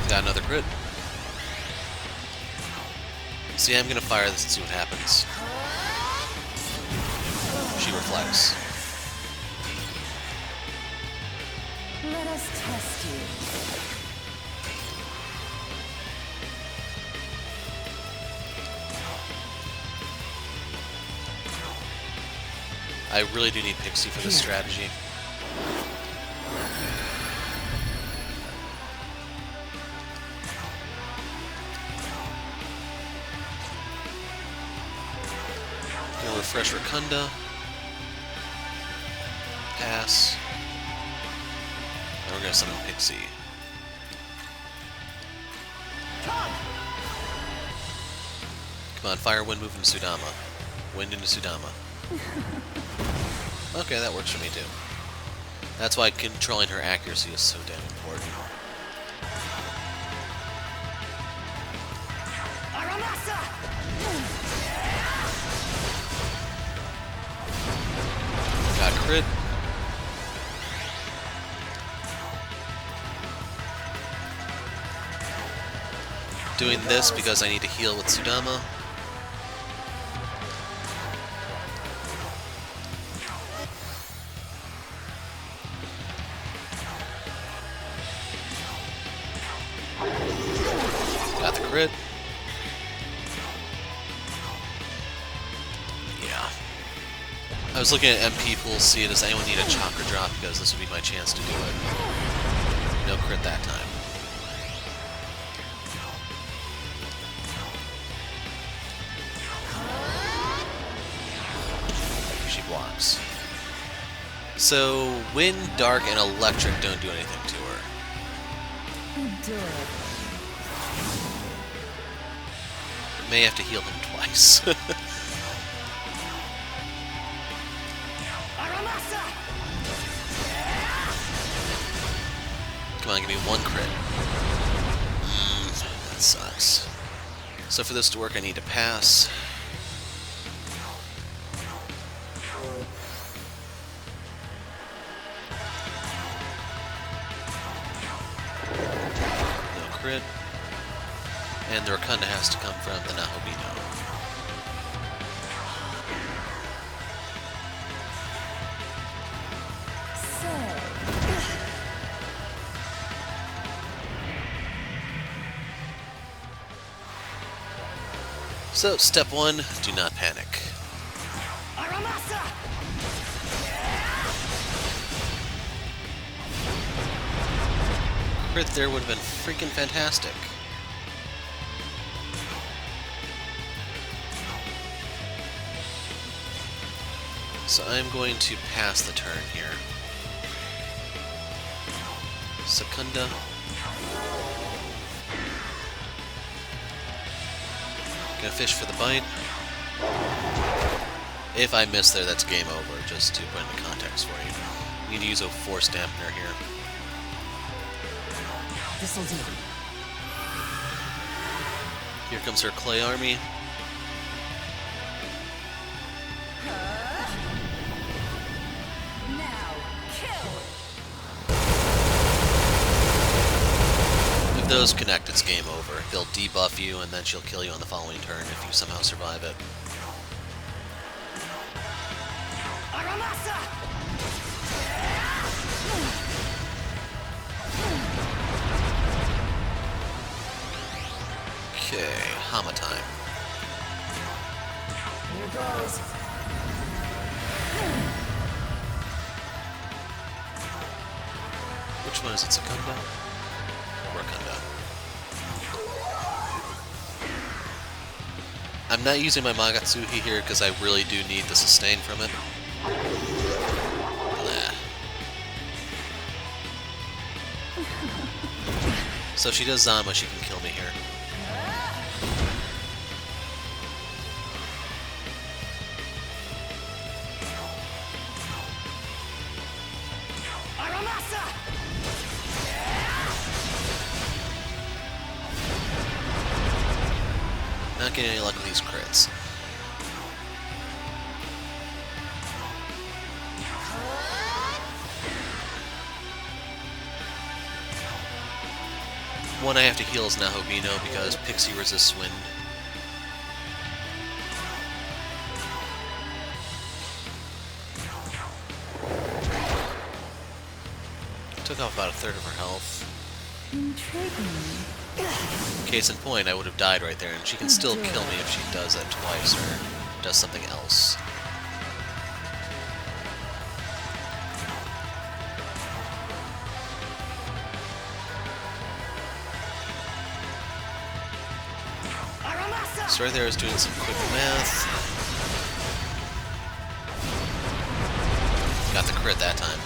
Got another crit. See, I'm gonna fire this and see what happens. She reflects. Let us test you. I really do need Pixie for this strategy. refresh Rakunda. Pass. And we're gonna summon Pixie. Come on, fire, wind, move into Sudama. Wind into Sudama. Okay, that works for me too. That's why controlling her accuracy is so damn important. Got crit. Doing this because I need to heal with Sudama. Got the crit. Yeah. I was looking at MP pool, see does anyone need a chakra drop, because this would be my chance to do it. No crit that time. She blocks. So wind, dark, and electric don't do anything to her. May have to heal him twice. Come on, give me one crit. That sucks. So for this to work, I need to pass. No crit. And the Rakunda has to come from the Nahobino. So, step one, do not panic. Crit there would have been freaking fantastic. So I'm going to pass the turn here. Secunda. Gonna fish for the bite. If I miss there, that's game over, just to put into context for you. Need to use a force dampener here. This'll do. Here comes her clay army. If those connect, it's game over. They'll debuff you, and then she'll kill you on the following turn if you somehow survive it. Okay, Hama time. Here goes. Which one is it, Secunda? Rakunda. I'm not using my Magatsuhi here because I really do need the sustain from it. Nah. So if she does Zanma, she can kill me here. Not getting any luck with these crits. One I have to heal is Nahobino because Pixie resists wind. Took off about a third of her health. Intriguing. Case in point, I would have died right there, and she can still kill me if she does that twice or does something else. So right there is doing some quick math. crit that time.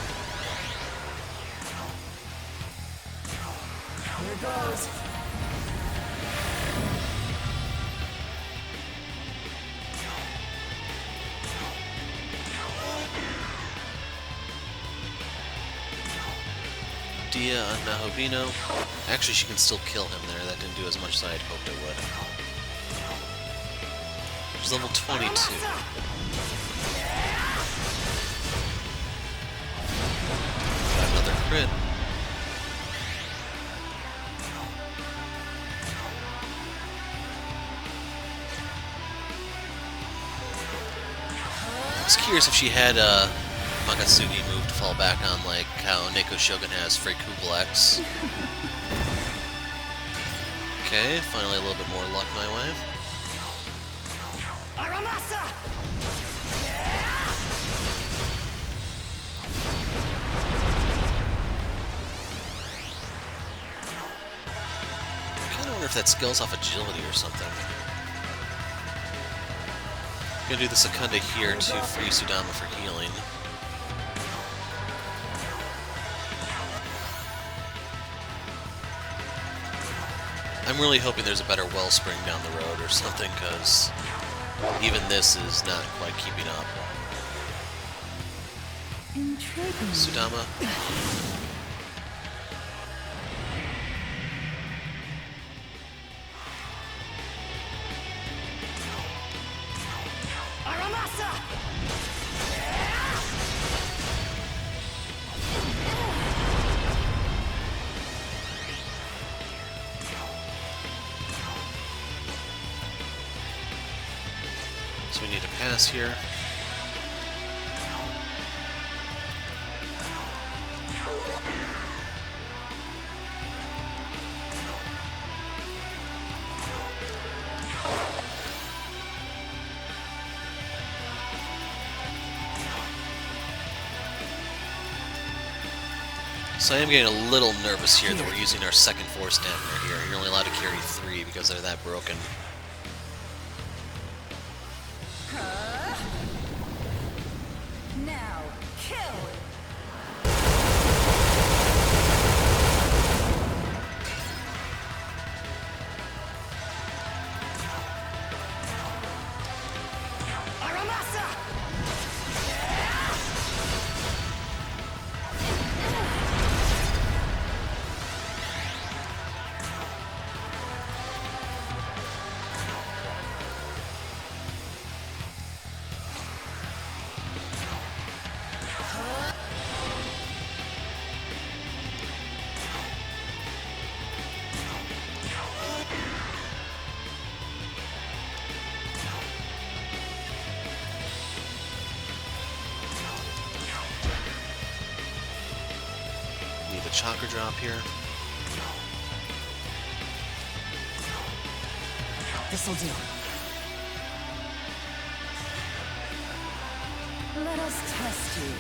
Here goes. Dia on Nahobino. Actually, she can still kill him there. That didn't do as much as I had hoped it would. She's level 22. Got another crit. I was curious if she had Makatsugi move to fall back on, like how Neko Shogun has Frey Kugel X. Okay, finally a little bit more luck my way. I kinda wonder if that scales off agility or something. I'm gonna do the Secunda here to free Sudama for healing. I'm really hoping there's a better wellspring down the road or something, because even this is not quite keeping up. Intriguing. Sudama. So we need to pass here. So I am getting a little nervous here that we're using our second force dampener here. You're only allowed to carry 3 because they're that broken. Now, kill! Need the chakra drop here. This'll do. Let us test you.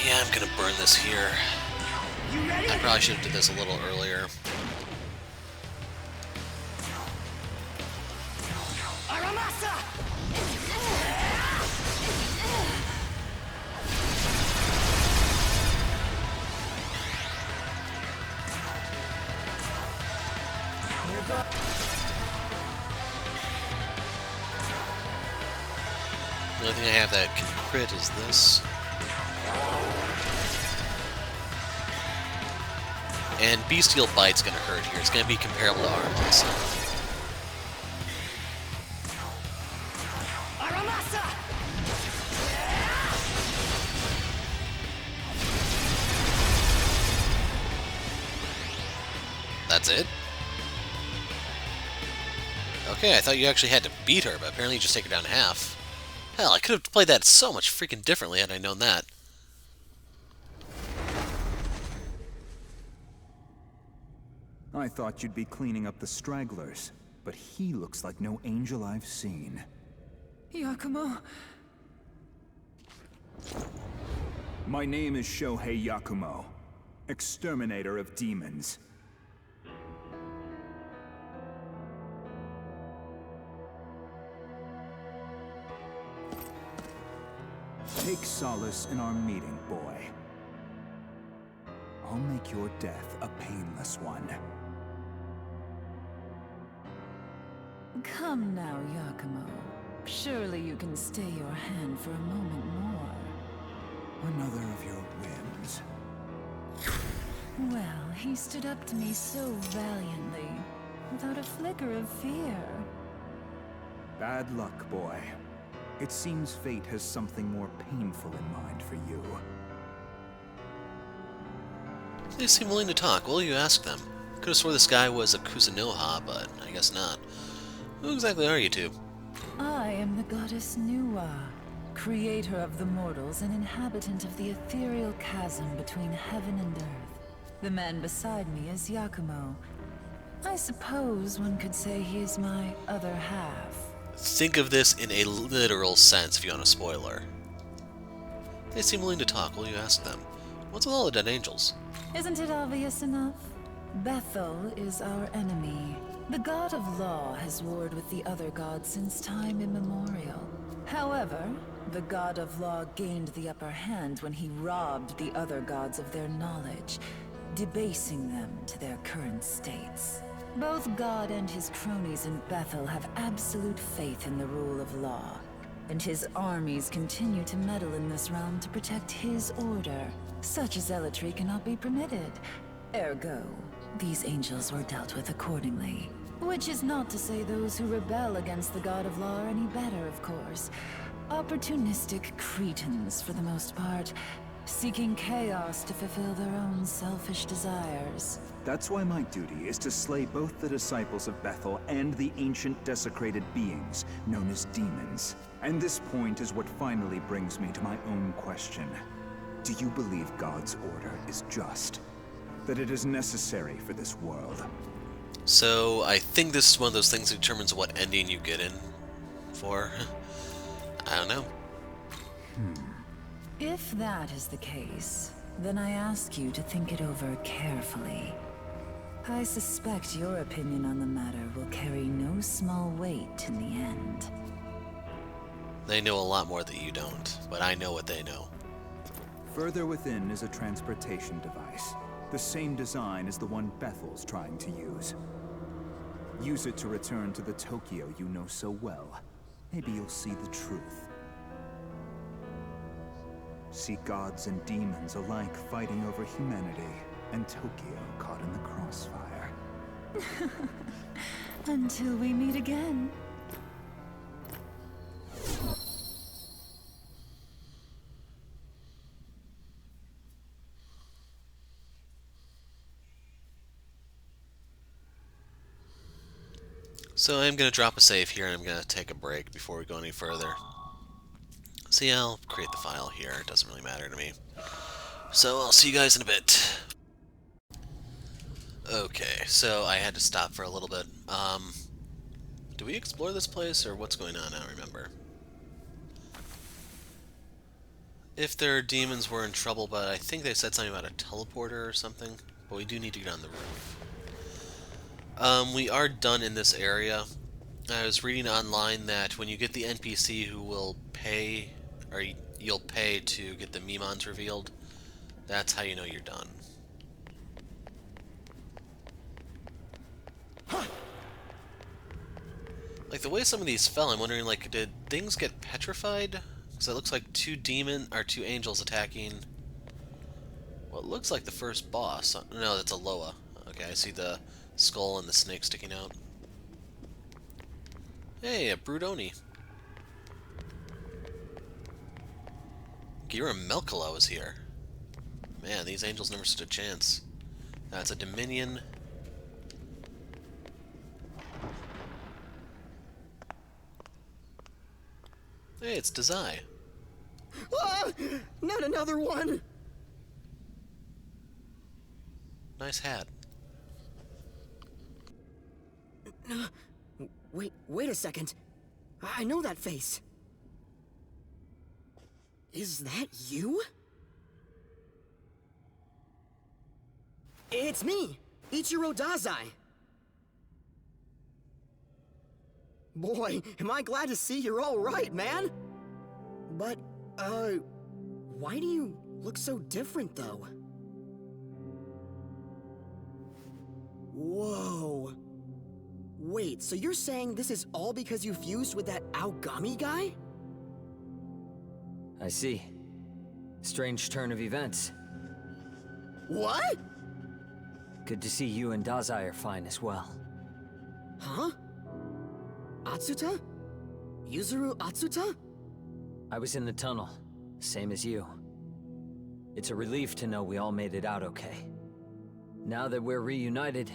Yeah, I'm gonna burn this here. I probably should have did this a little earlier. The only thing I have that can crit is this. And Bestial Bite's gonna hurt here. It's gonna be comparable to Arms. That's it? Okay, I thought you actually had to beat her, but apparently you just take her down to half. Hell, I could have played that so much freaking differently had I known that. I thought you'd be cleaning up the stragglers, but he looks like no angel I've seen. Yakumo. My name is Shohei Yakumo. exterminator of demons. Take solace in our meeting, boy. I'll make your death a painless one. Come now, Yakumo. Surely you can stay your hand for a moment more. Another of your whims. Well, he stood up to me so valiantly, without a flicker of fear. Bad luck, boy. It seems fate has something more painful in mind for you. They seem willing to talk. Will you ask them? Could have swore this guy was a Kuzunoha, but I guess not. Who exactly are you two? I am the goddess Nuwa, creator of the mortals and inhabitant of the ethereal chasm between heaven and earth. The man beside me is Yakumo. I suppose one could say he is my other half. Think of this in a literal sense if you want a spoiler. They seem willing to talk. Will you ask them? What's with all the dead angels? Isn't it obvious enough? Bethel is our enemy. The god of law has warred with the other gods since time immemorial. However, the god of law gained the upper hand when he robbed the other gods of their knowledge, debasing them to their current states. Both God and his cronies in Bethel have absolute faith in the rule of law, and his armies continue to meddle in this realm to protect his order. Such zealotry cannot be permitted. Ergo, these angels were dealt with accordingly. Which is not to say those who rebel against the god of law are any better, of course. Opportunistic cretins, for the most part, seeking chaos to fulfill their own selfish desires. That's why my duty is to slay both the disciples of Bethel and the ancient desecrated beings, known as demons. And this point is what finally brings me to my own question. Do you believe God's order is just? That it is necessary for this world? So, I think this is one of those things that determines what ending you get in for. I don't know. If that is the case, then I ask you to think it over carefully. I suspect your opinion on the matter will carry no small weight in the end. They know a lot more that you don't, but I know what they know. Further within is a transportation device. The same design as the one Bethel's trying to use. Use it to return to the Tokyo you know so well. Maybe you'll see the truth. See gods and demons alike fighting over humanity, and Tokyo caught in the crossfire. Until we meet again. So I'm going to drop a save here, and I'm going to take a break before we go any further. So yeah, I'll create the file here. It doesn't really matter to me. So I'll see you guys in a bit. Okay, so I had to stop for a little bit. Do we explore this place, or what's going on? I don't remember. If their demons were in trouble, but I think they said something about a teleporter or something. But we do need to get on the roof. We are done in this area. I was reading online that when you get the NPC who will pay, or you'll pay to get the Mimons revealed, that's how you know you're done. Like, the way some of these fell, I'm wondering, like, did things get petrified? Because it looks like two angels attacking what looks like the first boss. No, that's a Loa. Okay, I see the skull and the snake sticking out. Hey, a brute Oni. Gira Melkala was here. Man, these angels never stood a chance. That's a Dominion. Hey, it's Dazai. Ah, not another one! Nice hat. Wait a second. I know that face. Is that you? It's me, Ichiro Dazai. Boy, am I glad to see you're all right, man. But, why do you look so different, though? Whoa. Wait, so you're saying this is all because you fused with that Aogami guy? I see. Strange turn of events. What? Good to see you and Dazai are fine as well. Huh? Atsuta? Yuzuru Atsuta? I was in the tunnel, same as you. It's a relief to know we all made it out okay. Now that we're reunited,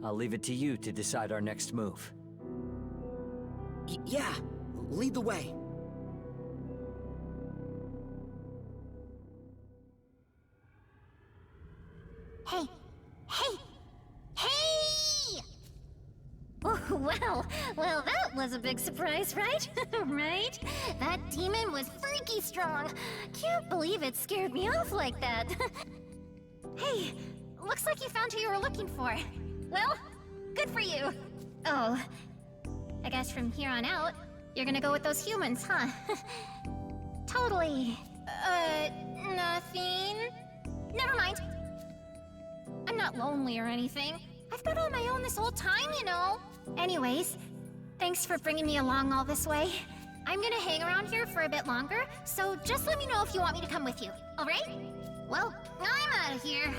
I'll leave it to you to decide our next move. Yeah, lead the way. Hey! Hey! Hey! Oh, well, that was a big surprise, right? Right? That demon was freaky strong. Can't believe it scared me off like that. Hey, looks like you found who you were looking for. Well, good for you. Oh, I guess from here on out, you're gonna go with those humans, huh? Totally. Nothing. Never mind. I'm not lonely or anything. I've been on my own this whole time, you know. Anyways, thanks for bringing me along all this way. I'm gonna hang around here for a bit longer, so just let me know if you want me to come with you, alright? Well, I'm out of here.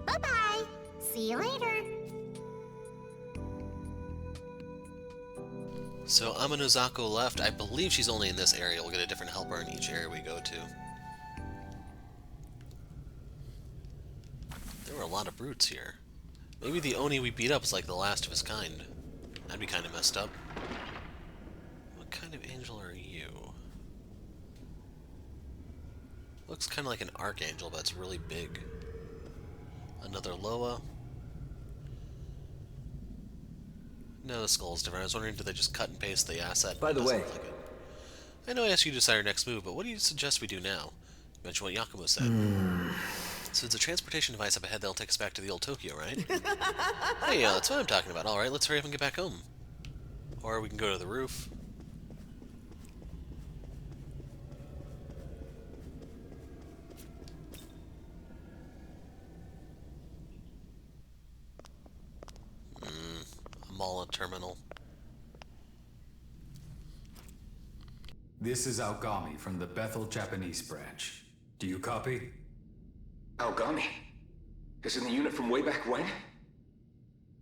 Bye-bye. See you later. So Amanozako left. I believe she's only in this area. We'll get a different helper in each area we go to. There were a lot of brutes here. Maybe the Oni we beat up is like the last of his kind. That'd be kind of messed up. What kind of angel are you? Looks kind of like an archangel, but it's really big. Another Loa. No, the skull's different. I was wondering, did they just cut and paste the asset? By the way, like it. I know I asked you to decide our next move, but what do you suggest we do now? You mentioned what Yakumo said. So it's a transportation device up ahead that'll take us back to the old Tokyo, right? Hey, that's what I'm talking about. Alright, let's hurry up and get back home. Or we can go to the roof. A mall terminal. This is Aogami from the Bethel Japanese branch. Do you copy? Aogami? Isn't the unit from way back when?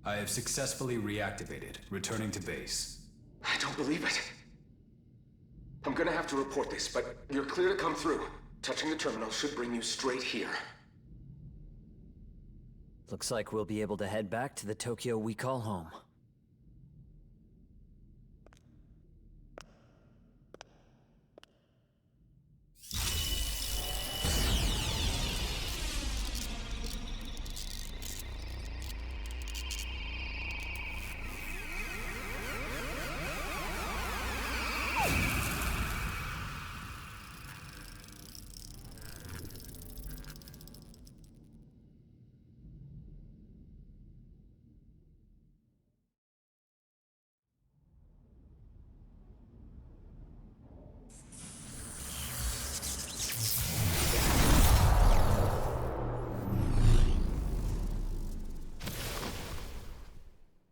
I have successfully reactivated, returning to base. I don't believe it. I'm gonna have to report this, but you're clear to come through. Touching the terminal should bring you straight here. looks like we'll be able to head back to the Tokyo we call home.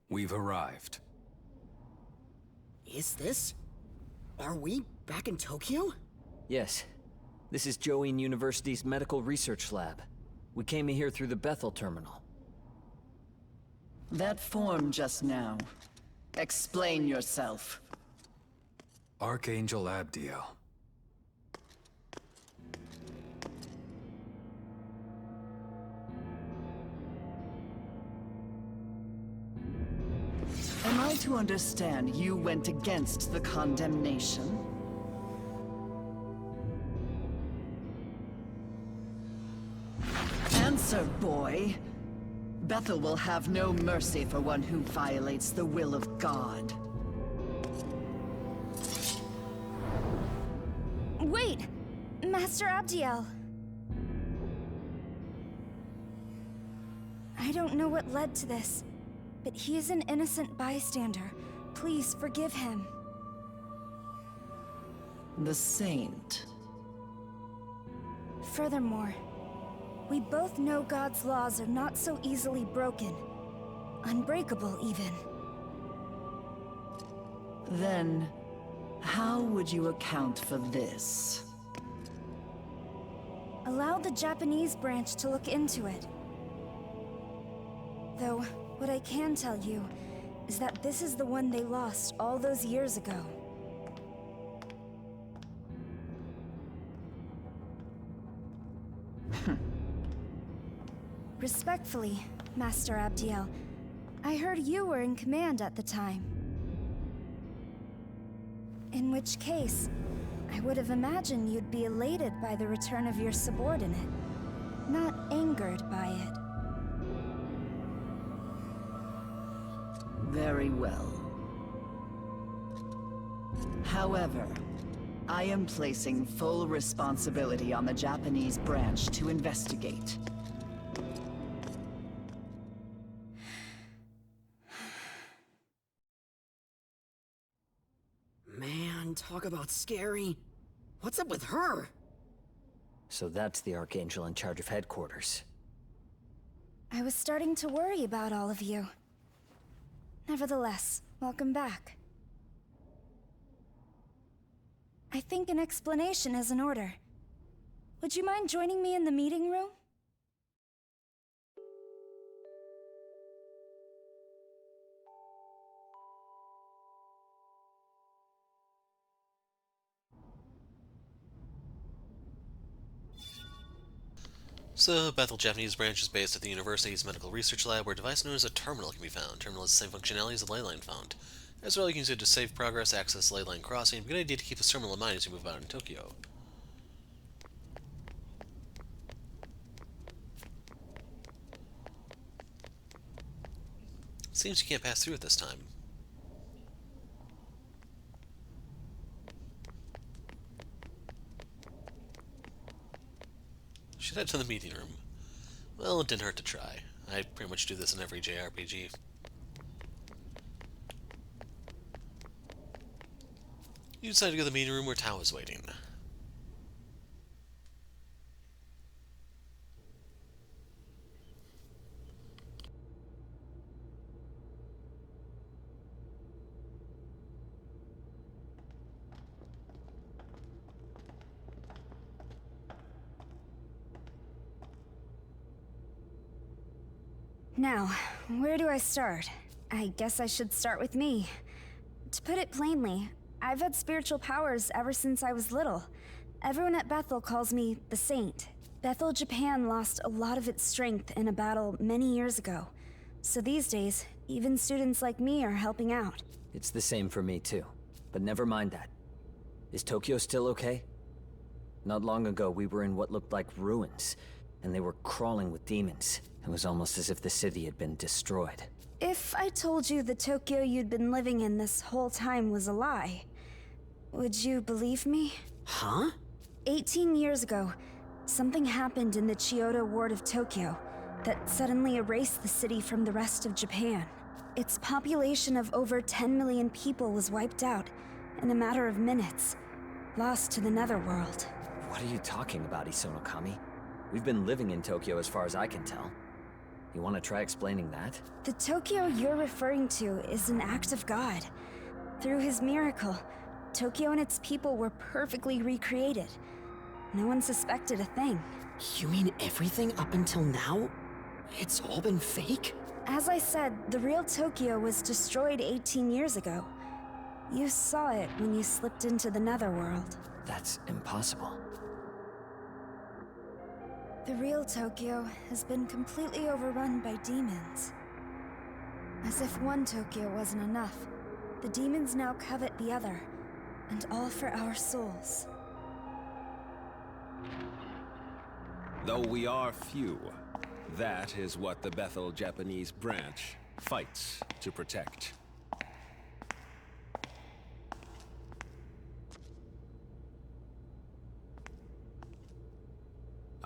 We've arrived. Is this? Are we back in Tokyo? Yes. This is Join University's medical research lab. We came here through the Bethel terminal. That form just now. Explain yourself. Archangel Abdiel. Am I to understand you went against the condemnation? Answer, boy. Bethel will have no mercy for one who violates the will of God. Wait! Master Abdiel. I don't know what led to this, but he is an innocent bystander. Please forgive him. The Saint. Furthermore, we both know God's laws are not so easily broken. Unbreakable, even. Then, how would you account for this? Allow the Japanese branch to look into it. Though, what I can tell you is that this is the one they lost all those years ago. Respectfully, Master Abdiel, I heard you were in command at the time. In which case, I would have imagined you'd be elated by the return of your subordinate, not angered by it. Very well. However, I am placing full responsibility on the Japanese branch to investigate. Man, talk about scary. What's up with her? So that's the Archangel in charge of headquarters. I was starting to worry about all of you. Nevertheless, welcome back. I think an explanation is in order. Would you mind joining me in the meeting room? So, Bethel Japanese branch is based at the university's medical research lab, where a device known as a terminal can be found. Terminal has the same functionality as the leyline found. As well, you can use it to save progress, access leyline crossing. Good idea to keep this terminal in mind as you move about in Tokyo. Seems you can't pass through it this time. Should head to the meeting room. Well, it didn't hurt to try. I pretty much do this in every JRPG. You decided to go to the meeting room where Tao is waiting. Now, where do I start? I guess I should start with me. To put it plainly, I've had spiritual powers ever since I was little. Everyone at Bethel calls me the Saint. Bethel, Japan lost a lot of its strength in a battle many years ago. So these days, even students like me are helping out. It's the same for me too. But never mind that. Is Tokyo still okay? Not long ago, we were in what looked like ruins, and they were crawling with demons. It was almost as if the city had been destroyed. If I told you the Tokyo you'd been living in this whole time was a lie, would you believe me? Huh? 18 years ago, something happened in the Chiyoda ward of Tokyo that suddenly erased the city from the rest of Japan. Its population of over 10 million people was wiped out in a matter of minutes, lost to the netherworld. What are you talking about, Isonokami? We've been living in Tokyo as far as I can tell. You want to try explaining that? The Tokyo you're referring to is an act of God. Through his miracle, Tokyo and its people were perfectly recreated. No one suspected a thing. You mean everything up until now? It's all been fake? As I said, the real Tokyo was destroyed 18 years ago. You saw it when you slipped into the netherworld. That's impossible. The real Tokyo has been completely overrun by demons. As if one Tokyo wasn't enough, the demons now covet the other, and all for our souls. Though we are few, that is what the Bethel Japanese branch fights to protect.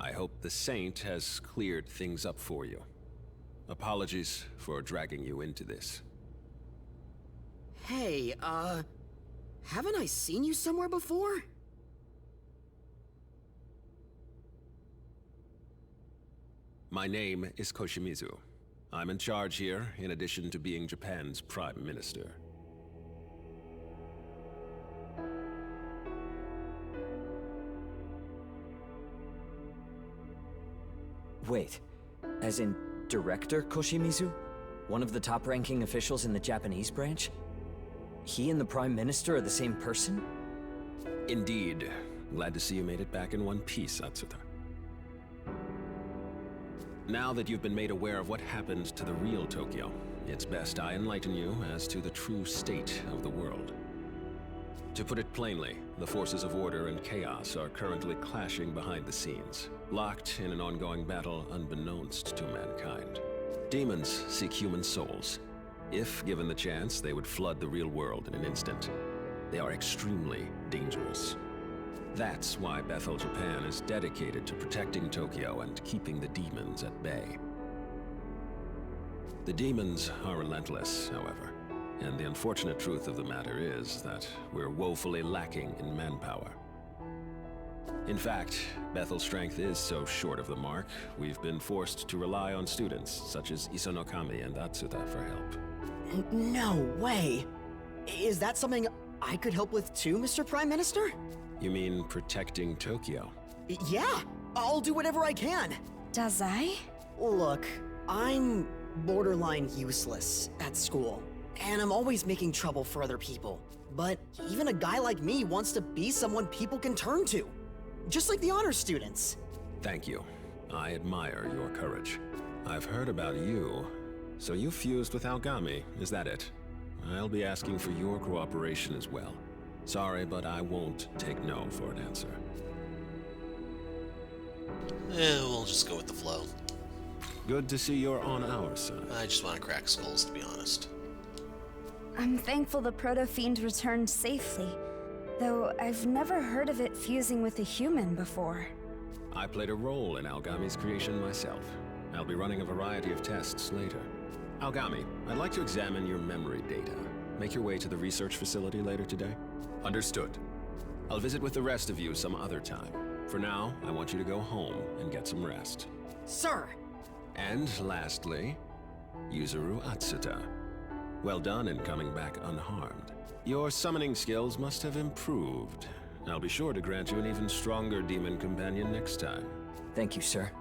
I hope the Saint has cleared things up for you. Apologies for dragging you into this. Hey, haven't I seen you somewhere before? My name is Koshimizu. I'm in charge here, in addition to being Japan's Prime Minister. Wait, as in Director Koshimizu? One of the top-ranking officials in the Japanese branch? He and the Prime Minister are the same person? Indeed. Glad to see you made it back in one piece, Atsuta. Now that you've been made aware of what happened to the real Tokyo, it's best I enlighten you as to the true state of the world. To put it plainly, the forces of order and chaos are currently clashing behind the scenes, locked in an ongoing battle unbeknownst to mankind. Demons seek human souls. If given the chance, they would flood the real world in an instant. They are extremely dangerous. That's why Bethel, Japan is dedicated to protecting Tokyo and keeping the demons at bay. The demons are relentless, however, and the unfortunate truth of the matter is that we're woefully lacking in manpower. In fact, Bethel's strength is so short of the mark, we've been forced to rely on students such as Isonokami and Atsuta for help. No way! Is that something I could help with too, Mr. Prime Minister? You mean protecting Tokyo? Yeah! I'll do whatever I can! Does I? Look, I'm borderline useless at school, and I'm always making trouble for other people. But even a guy like me wants to be someone people can turn to. Just like the honor students. Thank you. I admire your courage. I've heard about you. So you fused with Aogami, is that it? I'll be asking for your cooperation as well. Sorry, but I won't take no for an answer. We'll just go with the flow. Good to see you're on our side. I just want to crack skulls, to be honest. I'm thankful the Proto-Fiend returned safely, though I've never heard of it fusing with a human before. I played a role in Aogami's creation myself. I'll be running a variety of tests later. Aogami, I'd like to examine your memory data. Make your way to the research facility later today. Understood. I'll visit with the rest of you some other time. For now, I want you to go home and get some rest. Sir! And lastly, Yuzuru Atsuta. Well done in coming back unharmed. Your summoning skills must have improved. I'll be sure to grant you an even stronger demon companion next time. Thank you, sir.